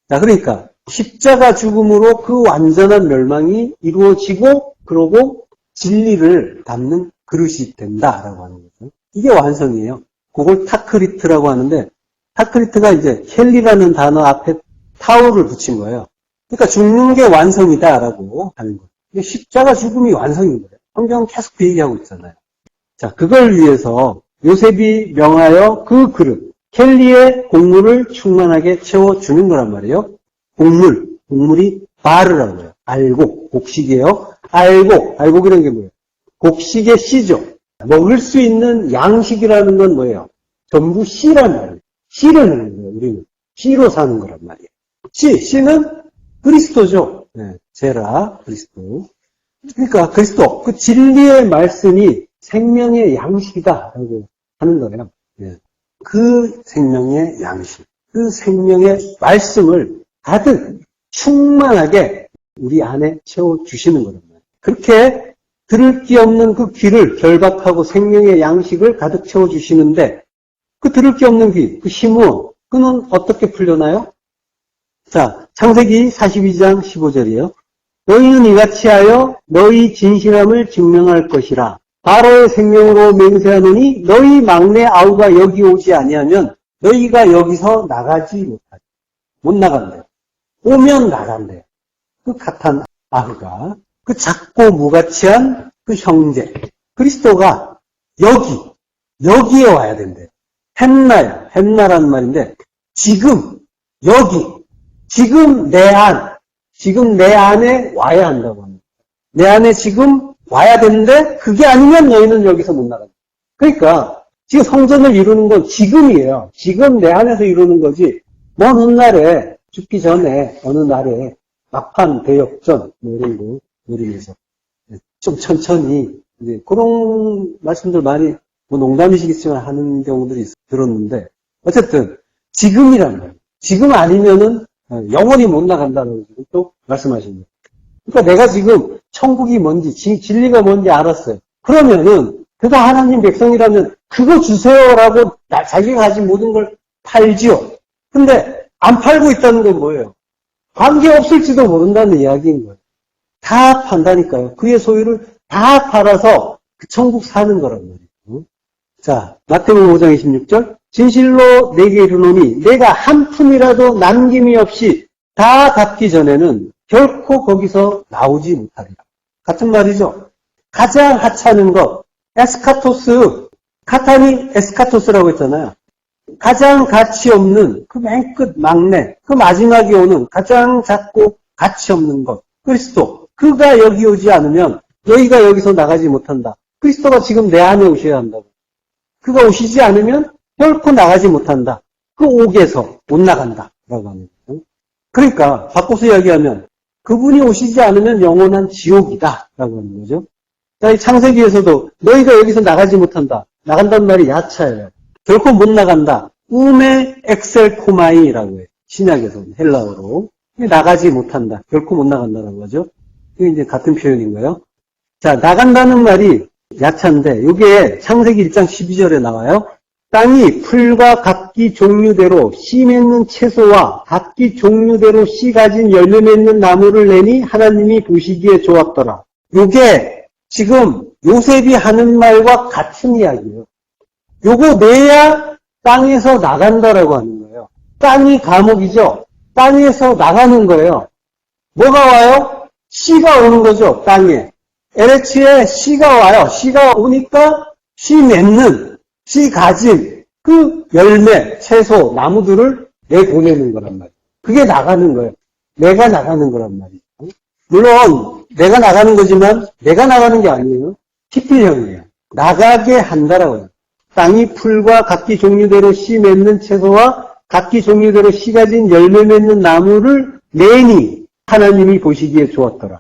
자, 그러니까 십자가 죽음으로 그 완전한 멸망이 이루어지고 그러고 진리를 담는 그릇이 된다라고 하는 거죠. 이게 완성이에요. 그걸 타크리트라고 하는데 타크리트가 이제 켈리라는 단어 앞에 타우를 붙인 거예요. 그러니까 죽는 게 완성이다라고 하는 거예요. 십자가 죽음이 완성인 거예요. 성경은 계속 그 얘기하고 있잖아요. 자, 그걸 위해서 요셉이 명하여 그 그릇, 켈리의 곡물을 충만하게 채워주는 거란 말이에요. 곡물이 바르라고 해요. 알곡, 곡식이에요. 알곡이라는 게 뭐예요? 곡식의 씨죠. 먹을 수 있는 양식이라는 건 뭐예요? 전부 씨란 말이에요. 씨를 하는 거예요, 우리는. 씨로 사는 거란 말이에요. 씨는 그리스도죠. 네, 제라, 그리스도. 그러니까 그리스도, 그 진리의 말씀이 생명의 양식이다라고 하는 거예요. 네. 그 생명의 양식, 그 생명의 말씀을 가득 충만하게 우리 안에 채워주시는 거란 말이에요. 그렇게 들을 귀 없는 그 귀를 결박하고 생명의 양식을 가득 채워주시는데 그 들을 귀 없는 귀, 그 시므온, 그는 어떻게 풀려나요? 자, 창세기 42장 15절이에요. 너희는 이같이 하여 너희 진실함을 증명할 것이라. 바로의 생명으로 맹세하노니 너희 막내 아우가 여기 오지 아니하면 너희가 여기서 나가지 못하지. 못 나간대요. 오면 나간대요. 그 가탄 아흐가, 그 작고 무가치한 그 형제, 그리스도가 여기에 와야 된대요. 햄나라는 말인데 지금 여기, 지금 내 안에 와야 한다고 합니다. 내 안에 지금 와야 되는데 그게 아니면 너희는 여기서 못 나간다. 그러니까 지금 성전을 이루는 건 지금이에요. 지금 내 안에서 이루는 거지. 먼 훗날에 죽기 전에 어느 날에 막판 대역전 뭐 이런 거 노리면서 좀 천천히 이제 그런 말씀들 많이 뭐 농담이시겠지만 하는 경우들이 들었는데 어쨌든 지금이란 말이에요. 지금 아니면은 영원히 못 나간다는 또 말씀하십니다. 그러니까 내가 지금 천국이 뭔지 진리가 뭔지 알았어요. 그러면은 그가 하나님 백성이라면 그거 주세요라고 자기가 가진 모든 걸 팔지요. 근데 안 팔고 있다는 건 뭐예요? 관계 없을지도 모른다는 이야기인 거예요. 다 판다니까요. 그의 소유를 다 팔아서 그 천국 사는 거란 말이에요. 자, 마태복음 5장 26절. 진실로 내게 이르노니 내가 한 푼이라도 남김이 없이 다 갚기 전에는 결코 거기서 나오지 못하리라. 같은 말이죠. 가장 하찮은 것, 에스카토스, 카타니 에스카토스라고 했잖아요. 가장 가치 없는 그 맨 끝 막내, 그 마지막에 오는 가장 작고 가치 없는 것, 그리스도. 그가 여기 오지 않으면 너희가 여기서 나가지 못한다. 그리스도가 지금 내 안에 오셔야 한다고. 그가 오시지 않으면 결코 나가지 못한다. 그 옥에서 못 나간다. 라고 하는 거예요. 그러니까 바꿔서 이야기하면 그분이 오시지 않으면 영원한 지옥이다. 라고 하는 거죠. 자, 이 창세기에서도 너희가 여기서 나가지 못한다. 나간다는 말이 야차예요. 결코 못 나간다. 우메 엑셀코마이라고 해요. 신약에서는 헬라어로. 나가지 못한다. 결코 못 나간다는 거죠. 이게 이제 같은 표현인 거예요. 자, 나간다는 말이 야차인데, 이게 창세기 1장 12절에 나와요. 땅이 풀과 각기 종류대로 씨 맺는 채소와 각기 종류대로 씨 가진 열매 맺는 나무를 내니 하나님이 보시기에 좋았더라. 이게 지금 요셉이 하는 말과 같은 이야기예요. 요거 내야 땅에서 나간다라고 하는 거예요. 땅이 감옥이죠. 땅에서 나가는 거예요. 뭐가 와요? 씨가 오는 거죠. 땅에. 에레치에 씨가 와요. 씨가 오니까 씨 맺는, 씨 가진 그 열매, 채소, 나무들을 내보내는 거란 말이에요. 그게 나가는 거예요. 내가 나가는 거란 말이에요. 물론 내가 나가는 거지만 내가 나가는 게 아니에요. TP형이에요. 나가게 한다라고 해요. 땅이 풀과 각기 종류대로 씨 맺는 채소와 각기 종류대로 씨 가진 열매 맺는 나무를 내니 하나님이 보시기에 좋았더라.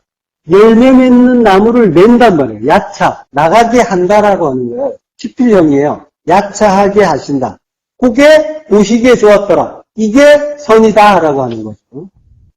열매 맺는 나무를 낸단 말이에요. 야차, 나가게 한다라고 하는 거예요. 17형이에요. 야차하게 하신다. 그게 보시기에 좋았더라. 이게 선이다라고 하는 거죠.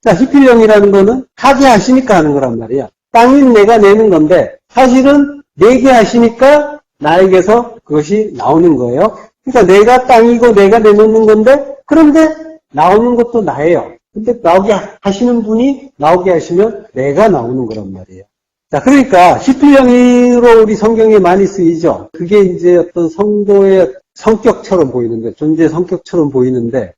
자, 히필형이라는 거는 하게 하시니까 하는 거란 말이야. 땅인 내가 내는 건데 사실은 내게 하시니까 나에게서 그것이 나오는 거예요. 그러니까 내가 땅이고 내가 내놓는 건데 그런데 나오는 것도 나예요. 근데 나오게 하시는 분이 나오게 하시면 내가 나오는 거란 말이에요. 자, 그러니까 히필형으로 우리 성경에 많이 쓰이죠. 그게 이제 어떤 성도의 성격처럼 보이는데, 존재의 성격처럼 보이는데,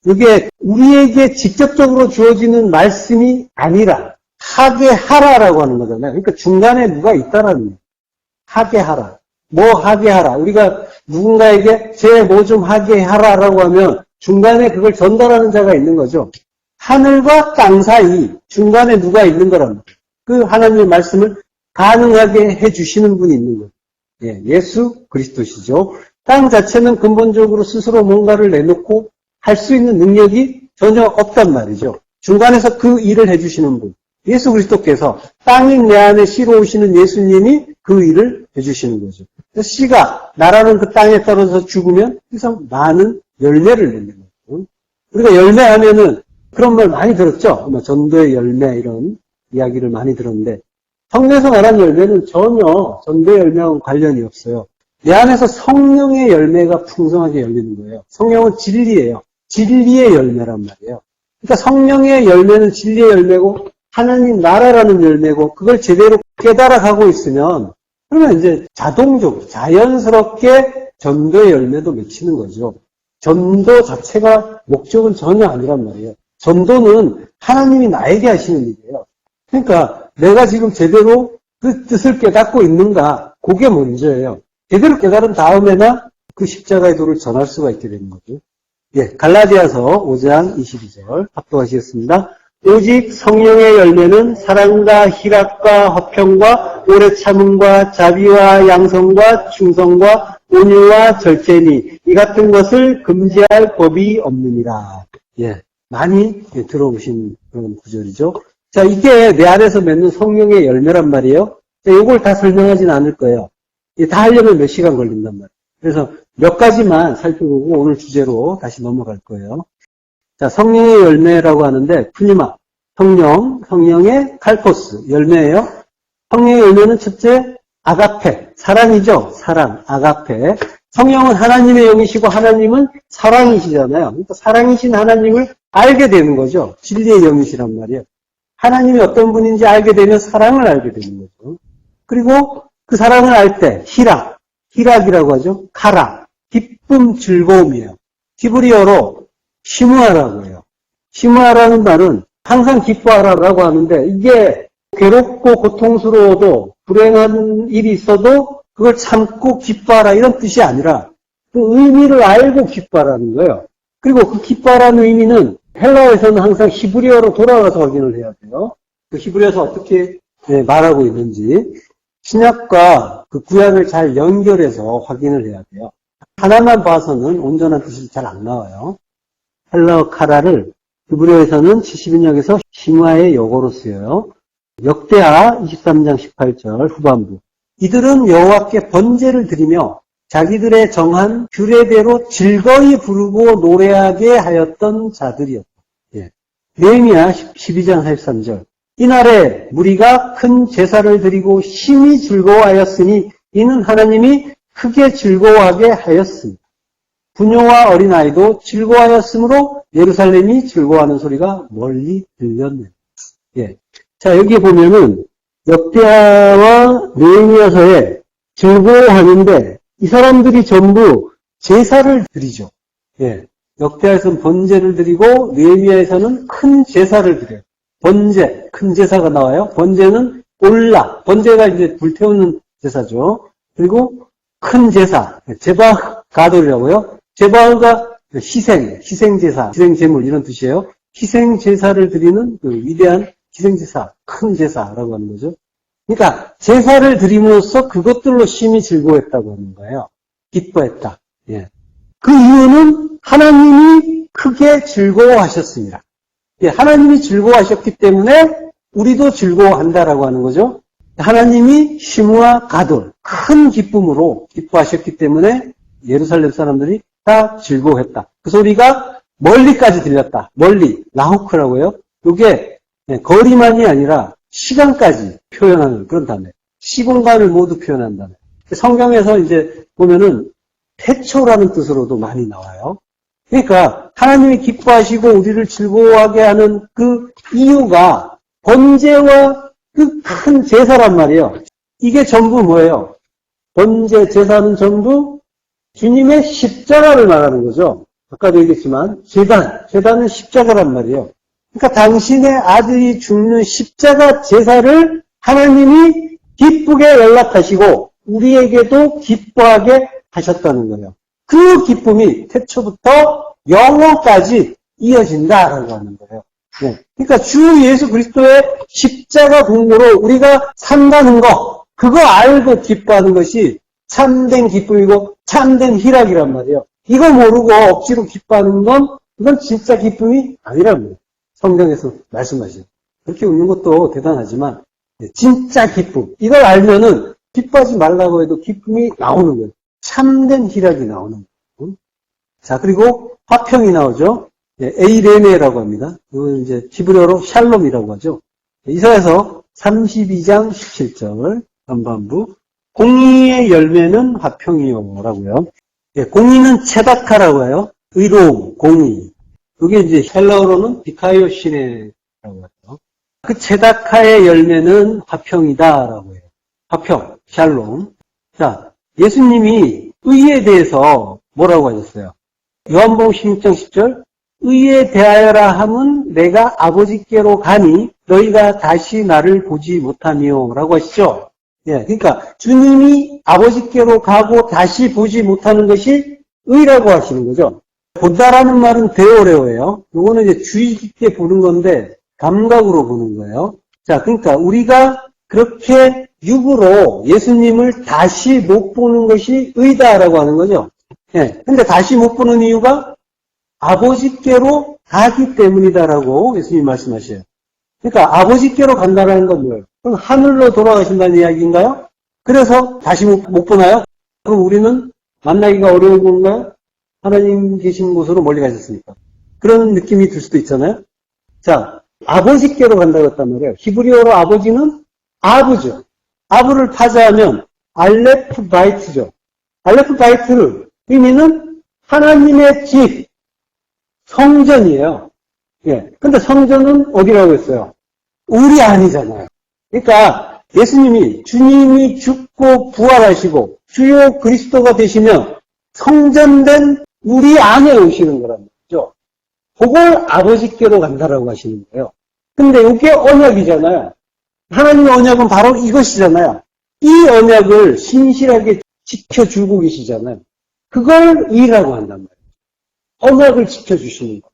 이게 우리에게 직접적으로 주어지는 말씀이 아니라 하게 하라라고 하는 거잖아요. 그러니까 중간에 누가 있다라는 거예요. 하게 하라. 뭐 하게 하라. 우리가 누군가에게 제 뭐 좀 하게 하라라고 하면 중간에 그걸 전달하는 자가 있는 거죠. 하늘과 땅 사이 중간에 누가 있는 거란 말이에요. 그 하나님의 말씀을 가능하게 해주시는 분이 있는 거예요. 예, 예수 그리스도시죠. 땅 자체는 근본적으로 스스로 뭔가를 내놓고 할 수 있는 능력이 전혀 없단 말이죠. 중간에서 그 일을 해주시는 분, 예수 그리스도께서 땅인 내 안에 씨로 오시는 예수님이 그 일을 해주시는 거죠. 그래서 씨가 나라는 그 땅에 떨어져서 죽으면 그래서 많은 열매를 내는 거죠. 우리가 열매하면은 그런 말 많이 들었죠. 전도의 열매 이런 이야기를 많이 들었는데 성경에서 말한 열매는 전혀 전도의 열매하고 관련이 없어요. 내 안에서 성령의 열매가 풍성하게 열리는 거예요. 성령은 진리예요. 진리의 열매란 말이에요. 그러니까 성령의 열매는 진리의 열매고 하나님 나라라는 열매고 그걸 제대로 깨달아가고 있으면 그러면 이제 자동적으로 자연스럽게 전도의 열매도 맺히는 거죠. 전도 자체가 목적은 전혀 아니란 말이에요. 전도는 하나님이 나에게 하시는 일이에요. 그러니까 내가 지금 제대로 그 뜻을 깨닫고 있는가 그게 먼저예요. 제대로 깨달은 다음에나 그 십자가의 도를 전할 수가 있게 되는 거죠. 예, 갈라디아서 5장 22절 합독하시겠습니다. 오직 성령의 열매는 사랑과 희락과 화평과 오래 참음과 자비와 양성과 충성과 온유와 절제니 이 같은 것을 금지할 법이 없느니라. 예, 많이 들어보신 그런 구절이죠. 자, 이게 내 안에서 맺는 성령의 열매란 말이에요. 자, 이걸 다 설명하진 않을 거예요. 다 하려면 몇 시간 걸린단 말이에요. 그래서 몇 가지만 살펴보고 오늘 주제로 다시 넘어갈 거예요. 자, 성령의 열매라고 하는데 푸니마, 성령의 칼포스, 열매예요. 성령의 열매는 첫째, 아가페, 사랑이죠. 사랑, 아가페. 성령은 하나님의 영이시고 하나님은 사랑이시잖아요. 그러니까 사랑이신 하나님을 알게 되는 거죠. 진리의 영이시란 말이에요. 하나님이 어떤 분인지 알게 되면 사랑을 알게 되는 거죠. 그리고 그 사랑을 알 때 희락이라고 하죠. 카라, 기쁨, 즐거움이에요. 히브리어로 시므아라고 해요. 시므아라는 말은 항상 기뻐하라라고 하는데 이게 괴롭고 고통스러워도 불행한 일이 있어도 그걸 참고 기뻐하라 이런 뜻이 아니라 그 의미를 알고 기뻐하라는 거예요. 그리고 그 기뻐하라는 의미는 헬라어에서는 항상 히브리어로 돌아가서 확인을 해야 돼요. 그 히브리어에서 어떻게 말하고 있는지 신약과 그 구약을 잘 연결해서 확인을 해야 돼요. 하나만 봐서는 온전한 뜻이 잘 안 나와요. 헬라어 카라를 히브리어에서는 70인역에서 심화의 역어로 쓰여요. 역대하 23장 18절 후반부. 이들은 여호와께 번제를 드리며 자기들의 정한 규례대로 즐거이 부르고 노래하게 하였던 자들이었다. 느헤미야 12장 43절. 이날에 무리가 큰 제사를 드리고 심히 즐거워하였으니 이는 하나님이 크게 즐거워하게 하였습니다. 부녀와 어린아이도 즐거워하였으므로 예루살렘이 즐거워하는 소리가 멀리 들렸네요. 자, 여기 보면은 역대하와 느헤미야서에 즐거워하는데 이 사람들이 전부 제사를 드리죠. 역대하에서는 번제를 드리고 느헤미야에서는 큰 제사를 드려요. 번제, 큰 제사가 나와요. 번제는 올라, 번제가 이제 불태우는 제사죠. 그리고 큰 제사, 제바가돌이라고요. 제바가 희생제사, 희생제물 이런 뜻이에요. 희생제사를 드리는 그 위대한 희생제사, 큰 제사라고 하는 거죠. 그러니까 제사를 드림으로써 그것들로 심히 즐거워했다고 하는 거예요. 기뻐했다. 그 이유는 하나님이 크게 즐거워하셨습니다. 하나님이 즐거워하셨기 때문에 우리도 즐거워한다라고 하는 거죠. 하나님이 시므아 가돌, 큰 기쁨으로 기뻐하셨기 때문에 예루살렘 사람들이 다 즐거워했다. 그 소리가 멀리까지 들렸다. 멀리, 라호크라고 해요. 이게 거리만이 아니라 시간까지 표현하는 그런 단어예요. 시공간을 모두 표현한 단어예요. 성경에서 이제 보면은 태초라는 뜻으로도 많이 나와요. 그러니까 하나님이 기뻐하시고 우리를 즐거워하게 하는 그 이유가 번제와 그 큰 제사란 말이에요. 이게 전부 뭐예요? 번제, 제사는 전부 주님의 십자가를 말하는 거죠. 아까도 얘기했지만 제단은 십자가란 말이에요. 그러니까 당신의 아들이 죽는 십자가 제사를 하나님이 기쁘게 연락하시고 우리에게도 기뻐하게 하셨다는 거예요. 그 기쁨이 태초부터 영원까지 이어진다라고 하는 거예요. 그러니까 주 예수 그리스도의 십자가 공로로 우리가 산다는 거, 그거 알고 기뻐하는 것이 참된 기쁨이고 참된 희락이란 말이에요. 이거 모르고 억지로 기뻐하는 건 이건 진짜 기쁨이 아니란 말이에요. 성경에서 말씀하시죠. 그렇게 웃는 것도 대단하지만 진짜 기쁨, 이걸 알면은 기뻐하지 말라고 해도 기쁨이 나오는 거예요. 참된 희락이 나오는 거예요. 자, 그리고 화평이 나오죠. 에이레네라고 합니다. 이건 이제 히브리어로 샬롬이라고 하죠. 이사야서 32장 17절 전반부. 공의의 열매는 화평이요라고요. 공의는 체다카라고 해요. 의로움, 공의. 그게 이제 헬라어로는 비카이오시네라고 하죠. 그 체다카의 열매는 화평이다라고 해요. 화평, 샬롬. 자, 예수님이 의에 대해서 뭐라고 하셨어요? 요한복음 16장 10절. 의에 대하여라 함은 내가 아버지께로 가니 너희가 다시 나를 보지 못하니요 라고 하시죠. 그러니까 주님이 아버지께로 가고 다시 보지 못하는 것이 의라고 하시는 거죠. 본다라는 말은 데오레오예요. 이거는 이제 주의 깊게 보는 건데 감각으로 보는 거예요. 자, 그러니까 우리가 그렇게 육으로 예수님을 다시 못 보는 것이 의다라고 하는 거죠. 근데 다시 못 보는 이유가 아버지께로 가기 때문이다라고 예수님이 말씀하셔요. 그러니까 아버지께로 간다는 건 뭐예요? 그럼 하늘로 돌아가신다는 이야기인가요? 그래서 다시 못 보나요? 그럼 우리는 만나기가 어려운 건가요? 하나님 계신 곳으로 멀리 가셨으니까. 그런 느낌이 들 수도 있잖아요. 자, 아버지께로 간다고 했단 말이에요. 히브리어로 아버지는 아부죠. 아부를 파자하면 알레프 바이트죠. 알레프 바이트를 의미는 하나님의 집, 성전이에요. 근데 성전은 어디라고 했어요? 우리 아니잖아요. 그러니까 예수님이 주님이 죽고 부활하시고 주요 그리스도가 되시면 성전된 우리 안에 오시는 거란 말이죠. 그걸 아버지께로 간다라고 하시는 거예요. 근데 이게 언약이잖아요. 하나님의 언약은 바로 이것이잖아요. 이 언약을 신실하게 지켜주고 계시잖아요. 그걸 의라고 한단 말이에요. 언약을 지켜주시는 것.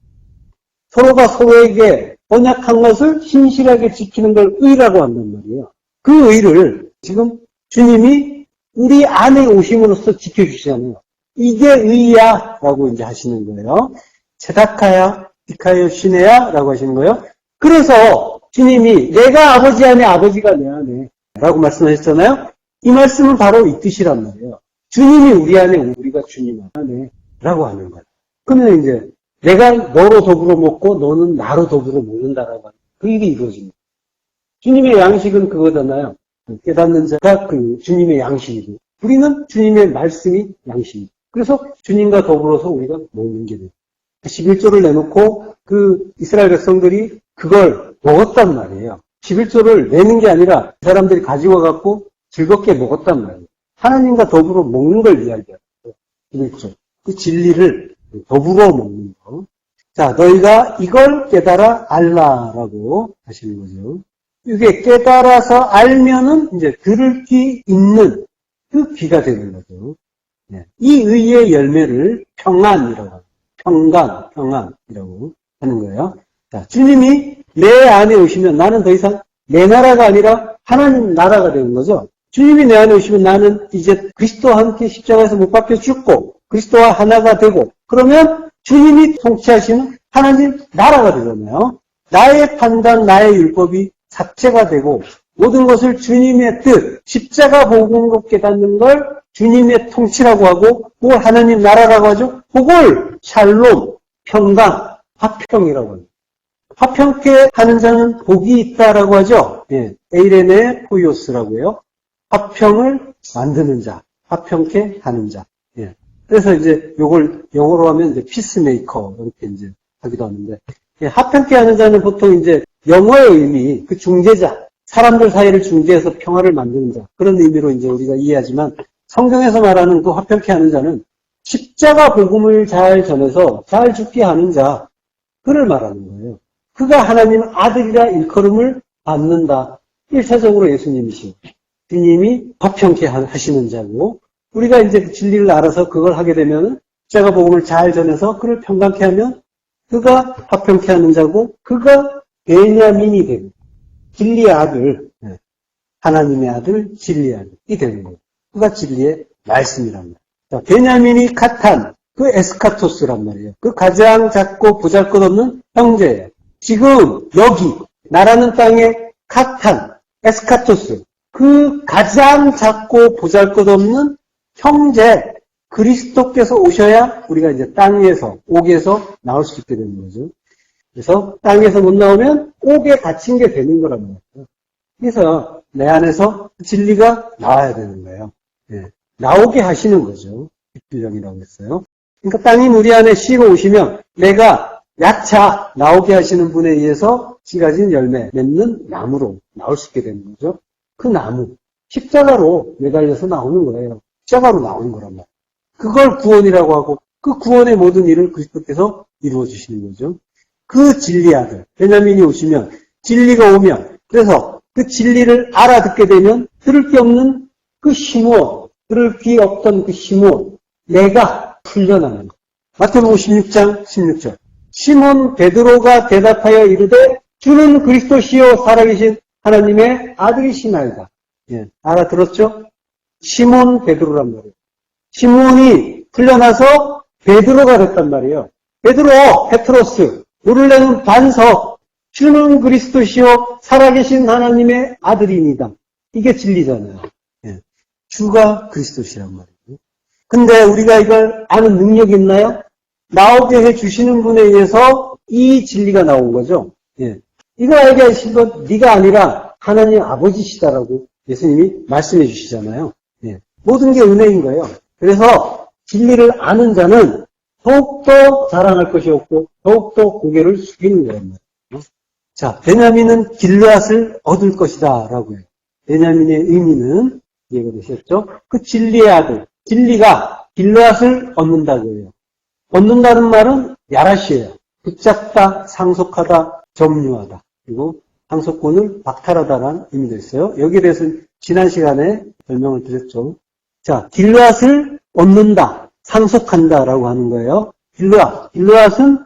서로가 서로에게 언약한 것을 신실하게 지키는 걸 의라고 한단 말이에요. 그 의를 지금 주님이 우리 안에 오심으로써 지켜주시잖아요. 이게 의야 라고 이제 하시는 거예요. 체다카야, 디카요, 시네야 라고 하시는 거예요. 그래서 주님이 내가 아버지 안에 아버지가 내 안에 라고 말씀하셨잖아요. 이 말씀은 바로 이 뜻이란 말이에요. 주님이 우리 안에 우리가 주님 안에 라고 하는 거예요. 그러면 이제 내가 너로 더불어 먹고 너는 나로 더불어 먹는다라고 하는 그 일이 이루어집니다. 주님의 양식은 그거잖아요. 깨닫는 자가 그 주님의 양식이고 우리는 주님의 말씀이 양식이고 그래서 주님과 더불어서 우리가 먹는 게 돼요. 11조를 내놓고 그 이스라엘 백성들이 그걸 먹었단 말이에요. 11조를 내는 게 아니라 그 사람들이 가지고 와갖고 즐겁게 먹었단 말이에요. 하나님과 더불어 먹는 걸 이야기하는 거예요. 11조. 그 진리를 더불어 먹는 거. 자, 너희가 이걸 깨달아 알라라고 하시는 거죠. 이게 깨달아서 알면은 이제 들을 귀 있는 그 귀가 되는 거죠. 이 의의 열매를 평안이라고 합니다. 평안이라고 하는 거예요. 자, 주님이 내 안에 오시면 나는 더 이상 내 나라가 아니라 하나님 나라가 되는 거죠. 주님이 내 안에 오시면 나는 이제 그리스도와 함께 십자가에서 못 박혀 죽고 그리스도와 하나가 되고 그러면 주님이 통치하시는 하나님 나라가 되잖아요. 나의 판단, 나의 율법이 삭제가 되고 모든 것을 주님의 뜻, 십자가 복음으로 깨닫는 걸 주님의 통치라고 하고 그걸 하나님 나라라고 하죠. 그걸 샬롬, 평강, 화평이라고 합니다. 화평케 하는 자는 복이 있다라고 하죠. 에이레네 포이오스라고 해요. 화평을 만드는 자, 화평케 하는 자. 그래서 이제 요걸 영어로 하면 이제 피스메이커 이렇게 이제 하기도 하는데 화평케 하는 자는 보통 이제 영어의 의미, 그 중재자, 사람들 사이를 중재해서 평화를 만드는 자 그런 의미로 이제 우리가 이해하지만 성경에서 말하는 그 화평케 하는 자는 십자가 복음을 잘 전해서 잘 죽게 하는 자 그를 말하는 거예요. 그가 하나님 아들이라 일컬음을 받는다. 1차적으로 예수님이시고 주님이 화평케 하시는 자고 우리가 이제 그 진리를 알아서 그걸 하게 되면 십자가 복음을 잘 전해서 그를 평강케 하면 그가 화평케 하는 자고 그가 베냐민이 되고 진리의 아들, 하나님의 아들, 진리의 아들이 되는 거예요. 그가 진리의 말씀이란 말이에요. 베냐민이 카탄, 그 에스카토스란 말이에요. 그 가장 작고 보잘것없는 형제예요. 지금 여기 나라는 땅에 카탄, 에스카토스, 그 가장 작고 보잘것없는 형제 그리스도께서 오셔야 우리가 이제 땅 위에서 옥에서 나올 수 있게 되는 거죠. 그래서 땅에서 못 나오면 옥에 갇힌 게 되는 거란 말이에요. 그래서 내 안에서 진리가 나와야 되는 거예요. 나오게 하시는 거죠. 입주령이라고 했어요. 그러니까 땅이 우리 안에 씨로 오시면 내가 야차 나오게 하시는 분에 의해서 씨 가진 열매 맺는 나무로 나올 수 있게 되는 거죠. 그 나무, 십자가로 매달려서 나오는 거예요. 십자가로 나오는 거란 말이에요. 그걸 구원이라고 하고 그 구원의 모든 일을 그리스도께서 이루어 주시는 거죠. 그 진리 아들, 베냐민이 오시면 진리가 오면 그래서 그 진리를 알아듣게 되면 들을 게 없는 그 시므온, 들을 게 없던 그 시므온, 내가 풀려나는 것. 마태복음 16장 16절. 시몬 베드로가 대답하여 이르되 주는 그리스도시요 살아계신 하나님의 아들이시나이다. 알아들었죠? 시몬 베드로란 말이에요. 시몬이 풀려나서 베드로가 됐단 말이에요. 베드로, 페트로스, 물을 내는 반석, 주는 그리스도시요 살아계신 하나님의 아들입니다. 이게 진리잖아요. 주가 그리스도시란 말이에요. 근데 우리가 이걸 아는 능력이 있나요? 나오게 해주시는 분에 의해서 이 진리가 나온 거죠. 이거 알게 하신 건 네가 아니라 하나님 아버지시다라고 예수님이 말씀해 주시잖아요. 모든 게 은혜인 거예요. 그래서 진리를 아는 자는 더욱더 자랑할 것이 없고 더욱더 고개를 숙이는 거예요. 자, 베냐민은 길르앗을 얻을 것이다 라고 해요. 베냐민의 의미는 이해가 되셨죠? 그 진리의 아들, 진리가 길르앗을 얻는다고 해요. 얻는다는 말은 야라시예요. 붙잡다, 상속하다, 점유하다. 그리고 상속권을 박탈하다라는 의미도 있어요. 여기에 대해서는 지난 시간에 설명을 드렸죠. 자, 길르앗을 얻는다, 상속한다라고 하는 거예요. 길르앗은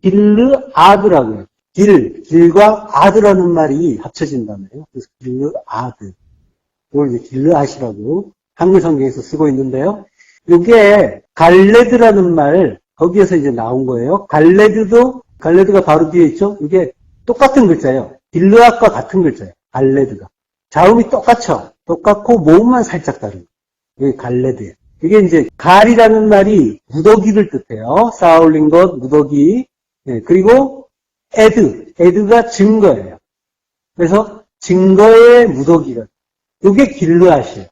길르아드라고 해요. 길과 아드라는 말이 합쳐진 단어예요. 그래서 길르아드. 이걸 이제 길르앗이라고 한글 성경에서 쓰고 있는데요. 이게 갈레드라는 말, 거기에서 이제 나온 거예요. 갈레드가 바로 뒤에 있죠? 이게 똑같은 글자예요. 길르앗과 같은 글자예요. 갈레드가. 자음이 똑같죠? 똑같고 모음만 살짝 다른 거예요. 이게 갈레드예요. 이게 이제 갈이라는 말이 무더기를 뜻해요. 쌓아올린 것, 무더기. 예, 그리고 에드가 증거예요. 그래서 증거의 무더기가. 이게 길르앗이에요.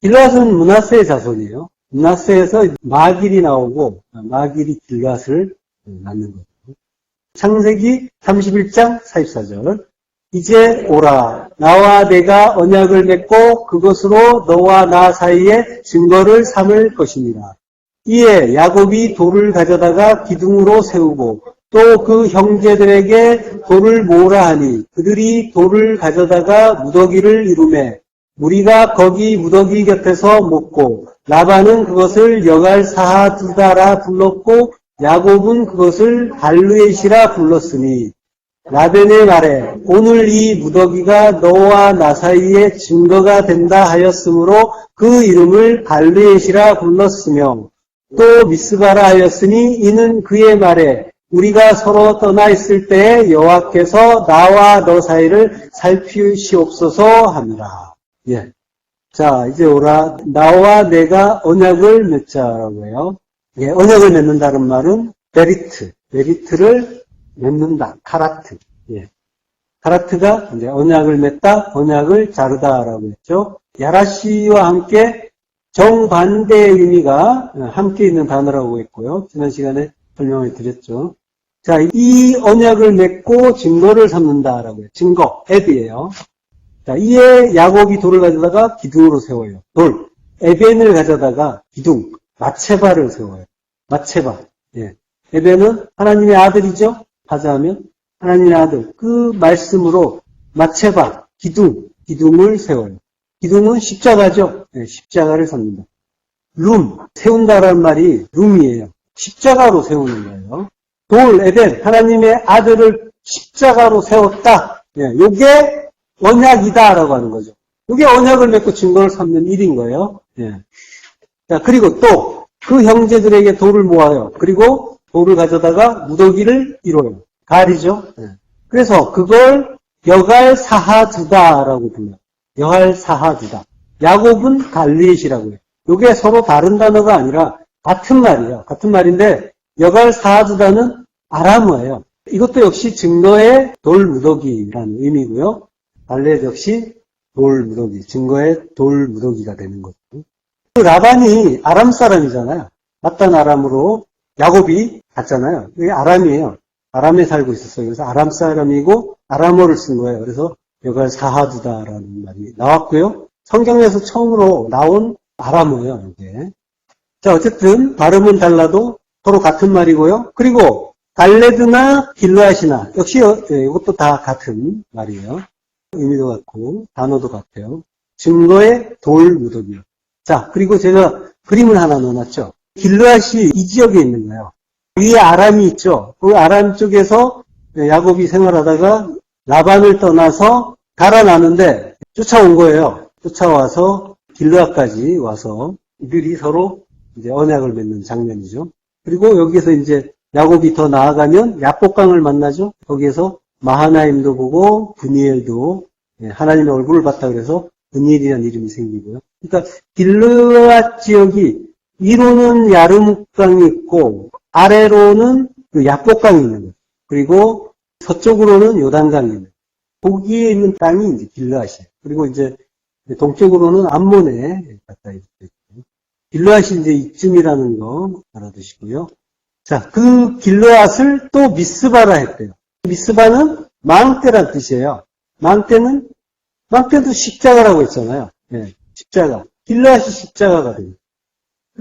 길르앗은 므낫세의 자손이에요. 므낫세에서 마길이 나오고 마길이 길르앗을 낳는 거죠. 창세기 31장 44절. 이제 오라 나와 내가 언약을 맺고 그것으로 너와 나 사이에 증거를 삼을 것이니라. 이에 야곱이 돌을 가져다가 기둥으로 세우고 또 그 형제들에게 돌을 모으라 하니 그들이 돌을 가져다가 무더기를 이루매 우리가 거기 무더기 곁에서 묵고 라반은 그것을 여갈사하두다라 불렀고 야곱은 그것을 발르엣이라 불렀으니 라벤의 말에 오늘 이 무더기가 너와 나 사이에 증거가 된다 하였으므로 그 이름을 발르엣이라 불렀으며 또 미스바라 하였으니 이는 그의 말에 우리가 서로 떠나 있을 때에 여호와께서 나와 너 사이를 살피시옵소서 하느라. 예. 자, 이제 오라. 나와 내가 언약을 맺자라고 해요. 예, 언약을 맺는다는 말은 베리트를 맺는다. 카라트. 예. 카라트가 이제 언약을 맺다, 언약을 자르다라고 했죠. 야라시와 함께 정반대의 의미가 함께 있는 단어라고 했고요. 지난 시간에 설명을 드렸죠. 자, 이 언약을 맺고 증거를 삼는다라고 해요. 증거, 에드예요. 자, 이에 야곱이 돌을 가져다가 기둥으로 세워요. 돌. 에벤을 가져다가 기둥, 마체바를 세워요. 마체바. 예. 에벤은 하나님의 아들이죠? 하자하면 하나님의 아들. 그 말씀으로 마체바, 기둥을 세워요. 기둥은 십자가죠? 예, 십자가를 삼는다. 세운다라는 말이 룸이에요. 십자가로 세우는 거예요. 돌, 에덴, 하나님의 아들을 십자가로 세웠다. 예, 요게 언약이다라고 하는 거죠. 요게 언약을 맺고 증거를 삼는 일인 거예요. 예. 자, 그리고 또 그 형제들에게 돌을 모아요. 그리고 돌을 가져다가 무더기를 이뤄요. 갈이죠. 예. 그래서 그걸 여갈사하두다라고 불러요. 여갈사하두다. 야곱은 갈리엣이라고 해요. 요게 서로 다른 단어가 아니라 같은 말이에요. 같은 말인데 여갈사하두다는 아람어예요. 이것도 역시 증거의 돌무더기라는 의미고요. 갈리엣 역시 돌무더기, 증거의 돌무더기가 되는 거죠. 그 라반이 아람 사람이잖아요. 마딴 아람으로 야곱이 갔잖아요. 이게 아람이에요. 아람에 살고 있었어요. 그래서 아람 사람이고 아람어를 쓴 거예요. 그래서 여갈사하두다라는 말이 나왔고요. 성경에서 처음으로 나온 아람어예요. 이게. 자, 어쨌든 발음은 달라도 서로 같은 말이고요. 그리고 갈레드나 길르앗이나 역시 이것도 다 같은 말이에요. 의미도 같고 단어도 같아요. 증거의 돌무더기요. 자, 그리고 제가 그림을 하나 넣어놨죠. 길르앗이 이 지역에 있는 거예요. 위에 아람이 있죠. 그 아람 쪽에서 야곱이 생활하다가 라반을 떠나서 달아나는데 쫓아온 거예요. 쫓아와서 길르앗까지 와서 이들이 서로 이제 언약을 맺는 장면이죠. 그리고 여기에서 이제 야곱이 더 나아가면 야복강을 만나죠. 거기에서 마하나임도 보고 브니엘도 하나님의 얼굴을 봤다 그래서 브니엘이라는 이름이 생기고요. 그러니까 길르앗 지역이 위로는 야르묵강이 있고 아래로는 그 야복강이 있는 거예요. 그리고 서쪽으로는 요단강이 있는 거예요. 거기에 있는 땅이 이제 길르앗이에요. 그리고 이제 동쪽으로는 암몬에 가까이 있고 길르앗이 이제 이쯤이라는 거 알아두시고요. 자, 그 길르앗을 또 미스바라 했대요. 미스바는 망대란 뜻이에요. 망대는 마태도 십자가라고 했잖아요. 예, 십자가. 길르앗이 십자가가 됩니다.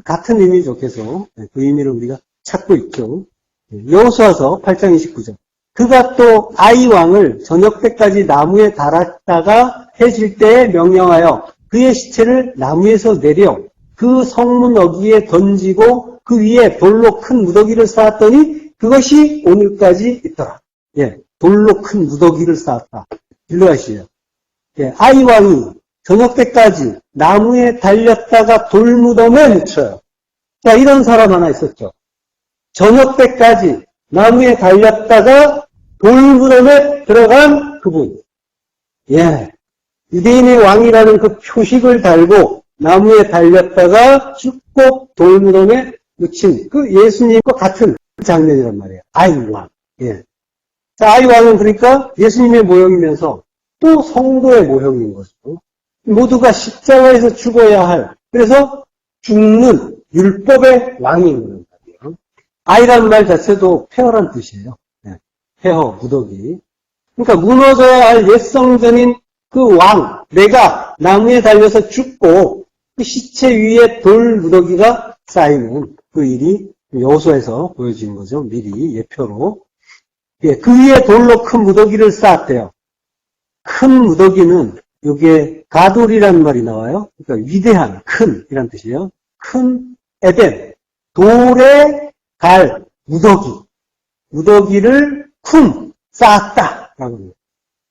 같은 의미죠, 계속. 예, 그 의미를 우리가 찾고 있죠. 예, 여호수아서 8장 29절. 그가 또 아이 왕을 저녁 때까지 나무에 달았다가 해질 때에 명령하여 그의 시체를 나무에서 내려 그 성문 어귀에 던지고 그 위에 돌로 큰 무더기를 쌓았더니 그것이 오늘까지 있더라. 예, 돌로 큰 무더기를 쌓았다. 길르앗이에요. 예, 아이 왕이 저녁 때까지 나무에 달렸다가 돌무덤에 묻혀요. 자, 이런 사람 하나 있었죠. 저녁 때까지 나무에 달렸다가 돌무덤에 들어간 그분. 예, 유대인의 왕이라는 그 표식을 달고 나무에 달렸다가 죽고 돌무덤에 묻힌 그 예수님과 같은 장면이란 말이에요. 아이 왕. 예. 자, 아이 왕은 그러니까 예수님의 모형이면서 또 성도의 모형인 거죠. 모두가 십자가에서 죽어야 할, 그래서 죽는 율법의 왕인 거란 말이에요. 아이라는 말 자체도 폐허란 뜻이에요. 네. 폐허, 무더기. 그러니까 무너져야 할 옛 성전인 그 왕, 내가 나무에 달려서 죽고 그 시체 위에 돌 무더기가 쌓이는 그 일이 여호수아에서 보여지는 거죠. 미리 예표로. 예, 그 위에 돌로 큰 무더기를 쌓았대요. 큰 무더기는 여기에 가돌이라는 말이 나와요. 그러니까 위대한, 큰 이란 뜻이에요. 큰 에덴, 돌에 갈 무더기, 무더기를 쿰 쌓았다라고 합니다.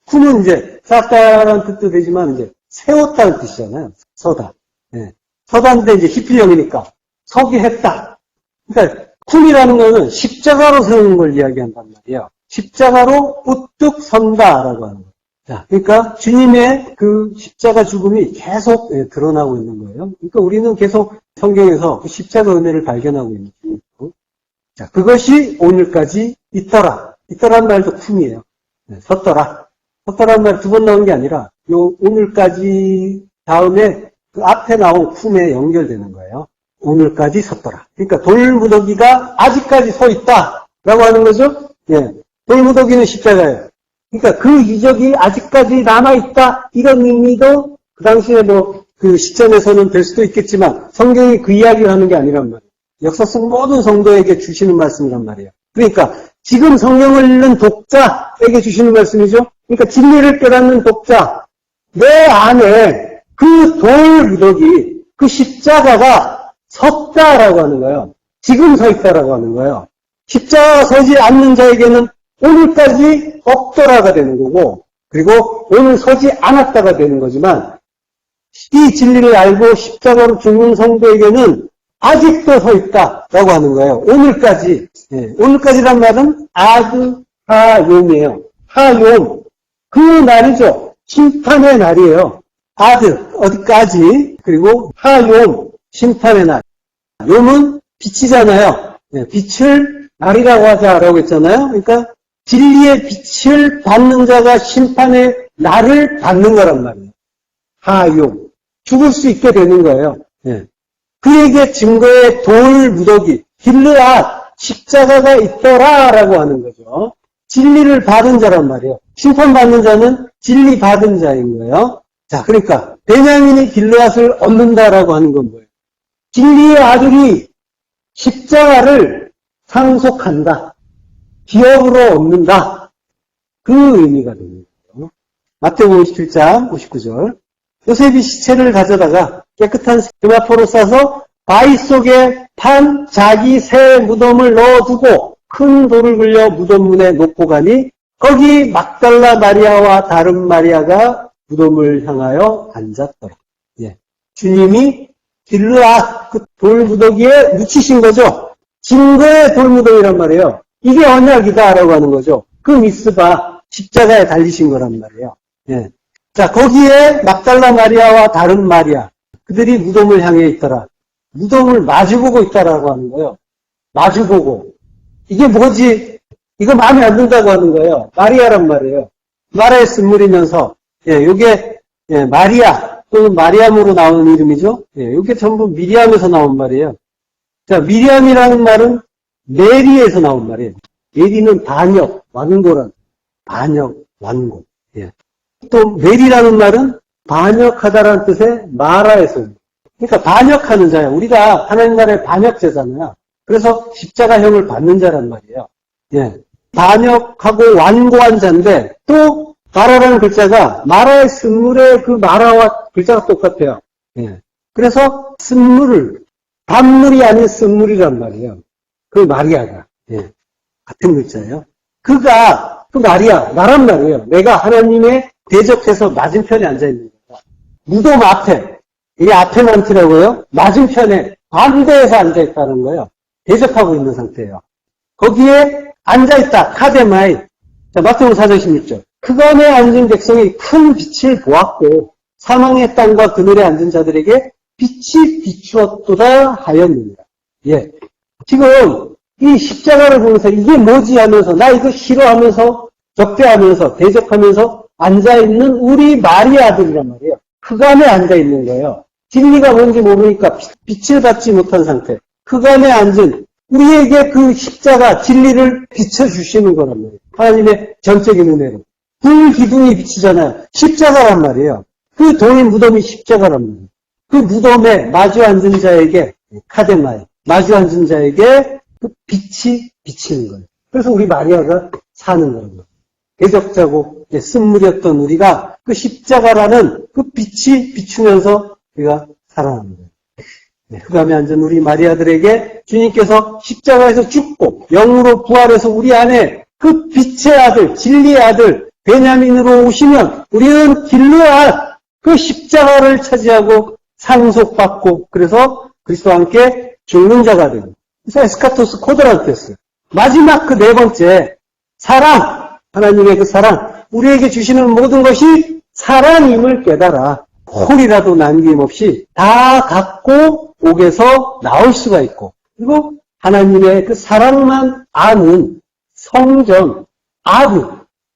쿰은 이제 쌓았다라는 뜻도 되지만 이제 세웠다는 뜻이잖아요. 서다. 예. 서다인데 이제 히필형이니까 서게 했다. 그러니까 쿰이라는 거는 십자가로 세우는 걸 이야기한단 말이에요. 십자가로 우뚝 선다라고 하는 거예요. 자, 그러니까 주님의 그 십자가 죽음이 계속 드러나고 있는 거예요. 그러니까 우리는 계속 성경에서 그 십자가 은혜를 발견하고 있는 거예요. 자, 그것이 오늘까지 있더라. 있더라는 말도 쿰이에요. 네, 섰더라. 섰더라는 말 두 번 나온 게 아니라 요 오늘까지 다음에 그 앞에 나온 쿰에 연결되는 거예요. 오늘까지 섰더라. 그러니까 돌무더기가 아직까지 서 있다라고 하는 거죠. 예, 돌무더기는 십자가예요. 그러니까 그 이적이 아직까지 남아있다, 이런 의미도 그 당시에 뭐 그 시점에서는 될 수도 있겠지만 성경이 그 이야기를 하는 게 아니란 말이에요. 역사 속 모든 성도에게 주시는 말씀이란 말이에요. 그러니까 지금 성경을 읽는 독자에게 주시는 말씀이죠. 그러니까 진리를 깨닫는 독자, 내 안에 그 돌 무더기, 그 십자가가 섰다라고 하는 거예요. 지금 서 있다라고 하는 거예요. 십자가가 서지 않는 자에게는 오늘까지 없더라가 되는 거고, 그리고 오늘 서지 않았다가 되는 거지만, 이 진리를 알고 십자가로 죽는 성도에게는 아직도 서 있다라고 하는 거예요. 오늘까지. 예, 오늘까지란 말은 아드 하용이에요. 하용. 그 날이죠. 심판의 날이에요. 아드, 어디까지. 그리고 하용, 심판의 날. 용은 빛이잖아요. 예, 빛을 날이라고 하자라고 했잖아요. 그러니까 진리의 빛을 받는 자가 심판의 날을 받는 거란 말이에요. 하용. 죽을 수 있게 되는 거예요. 예. 그에게 증거의 돌 무더기, 길르앗, 십자가가 있더라라고 하는 거죠. 진리를 받은 자란 말이에요. 심판받는 자는 진리 받은 자인 거예요. 자, 그러니까 베냐민이 길르앗을 얻는다라고 하는 건 뭐예요? 진리의 아들이 십자가를 상속한다. 기업으로 얻는다. 그 의미가 됩니다. 마태복음 27장 59절. 요셉이 시체를 가져다가 깨끗한 세마포로 싸서 바위 속에 판 자기 새 무덤을 넣어두고 큰 돌을 굴려 무덤 문에 놓고 가니 거기 막달라 마리아와 다른 마리아가 무덤을 향하여 앉았더라. 예. 주님이 길르앗 그 돌무더기에 묻히신 거죠. 증거의 돌무더기란 말이에요. 이게 언약이다라고 하는 거죠. 그 미스바 십자가에 달리신 거란 말이에요. 예. 자, 거기에 막달라 마리아와 다른 마리아, 그들이 무덤을 향해 있더라. 무덤을 마주보고 있다라고 하는 거예요. 마주보고. 이게 뭐지? 이거 마음에 안 든다고 하는 거예요. 마리아란 말이에요. 마라의 쓴물이면서, 예, 요게, 예, 마리아, 또는 마리암으로 나오는 이름이죠. 예, 요게 전부 미리암에서 나온 말이에요. 자, 미리암이라는 말은 메리에서 나온 말이에요. 메리는 반역, 완고란, 반역, 완고. 예. 또 메리라는 말은 반역하다라는 뜻의 마라에서 그러니까 반역하는 자야. 우리가 하나님 나라의 반역자잖아요. 그래서 십자가형을 받는 자란 말이에요. 예. 반역하고 완고한 자인데 또 마라라는 글자가 마라의 쓴물의 그 마라와 글자가 똑같아요. 예. 그래서 쓴물을 단물이 아닌 쓴물이란 말이에요. 그 마리아가 예. 같은 글자예요. 그가 그 마리아 나란 말이에요. 내가 하나님의 대적해서 맞은편에 앉아 있는 거야. 무덤 앞에 이게 아페만티라고요. 맞은편에 반대에서 앉아 있다는 거예요. 대적하고 있는 상태예요. 거기에 앉아 있다. 카데마이. 자, 마태복음 4장 16절. 그간에 앉은 백성이 큰 빛을 보았고 사망의 땅과 그늘에 앉은 자들에게 빛이 비추었도다 하였느니라. 예. 지금 이 십자가를 보면서 이게 뭐지 하면서 나 이거 싫어하면서 적대하면서 대적하면서 앉아있는 우리 마리아들이란 말이에요. 그간에 앉아있는 거예요. 진리가 뭔지 모르니까 빛을 받지 못한 상태. 그간에 앉은 우리에게 그 십자가 진리를 비춰주시는 거란 말이에요. 하나님의 전적인 은혜로. 불 기둥이 비치잖아요. 십자가란 말이에요. 그 돌 무덤이 십자가란 말이에요. 그 무덤에 마주 앉은 자에게 카데마에 마주 앉은 자에게 그 빛이 비치는 거예요. 그래서 우리 마리아가 사는 거예요. 대적자고 쓴물이었던 우리가 그 십자가라는 그 빛이 비추면서 우리가 살아나는 거예요. 흑암에 앉은 우리 마리아들에게 주님께서 십자가에서 죽고 영으로 부활해서 우리 안에 그 빛의 아들, 진리의 아들 베냐민으로 오시면 우리는 길르앗 그 십자가를 차지하고 상속받고 그래서 그리스도와 함께 죽는 자가 되고 그래서 에스카토스 코드란테스 마지막 그 네 번째 사랑 하나님의 그 사랑 우리에게 주시는 모든 것이 사랑임을 깨달아 홀이라도 남김없이 다 갖고 옥에서 나올 수가 있고 그리고 하나님의 그 사랑만 아는 성전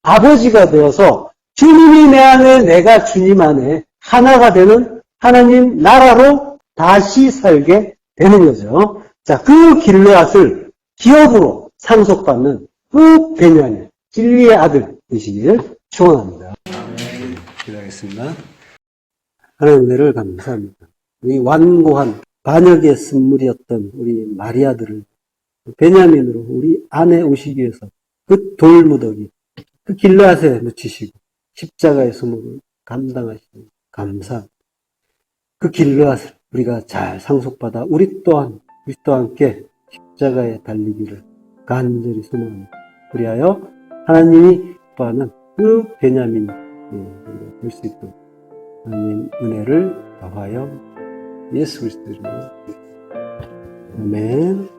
아버지가 되어서 주님이 내 안에 내가 주님 안에 하나가 되는 하나님 나라로 다시 살게 되는 거죠. 자, 그 길르앗을 기업으로 상속받는 그 베냐민 진리의 아들 되시기를 축원합니다. 기도하겠습니다. 하나님 은혜를 감사합니다. 우리 완고한 반역의 쓴물이었던 우리 마리아들을 베냐민으로 우리 안에 오시기 위해서 그 돌무더기 그 길르앗에 묻히시고 십자가의 수목을 감당하시는 감사합니다. 그 길르앗을 우리가 잘 상속받아 우리 또한 그리스도와 함께 십자가에 달리기를 간절히 소망합니다. 그리하여 하나님이 기뻐하는 그 베냐민이 될 수 있도록 하나님 은혜를 더하여 예수 그리스도 이름으로 아멘.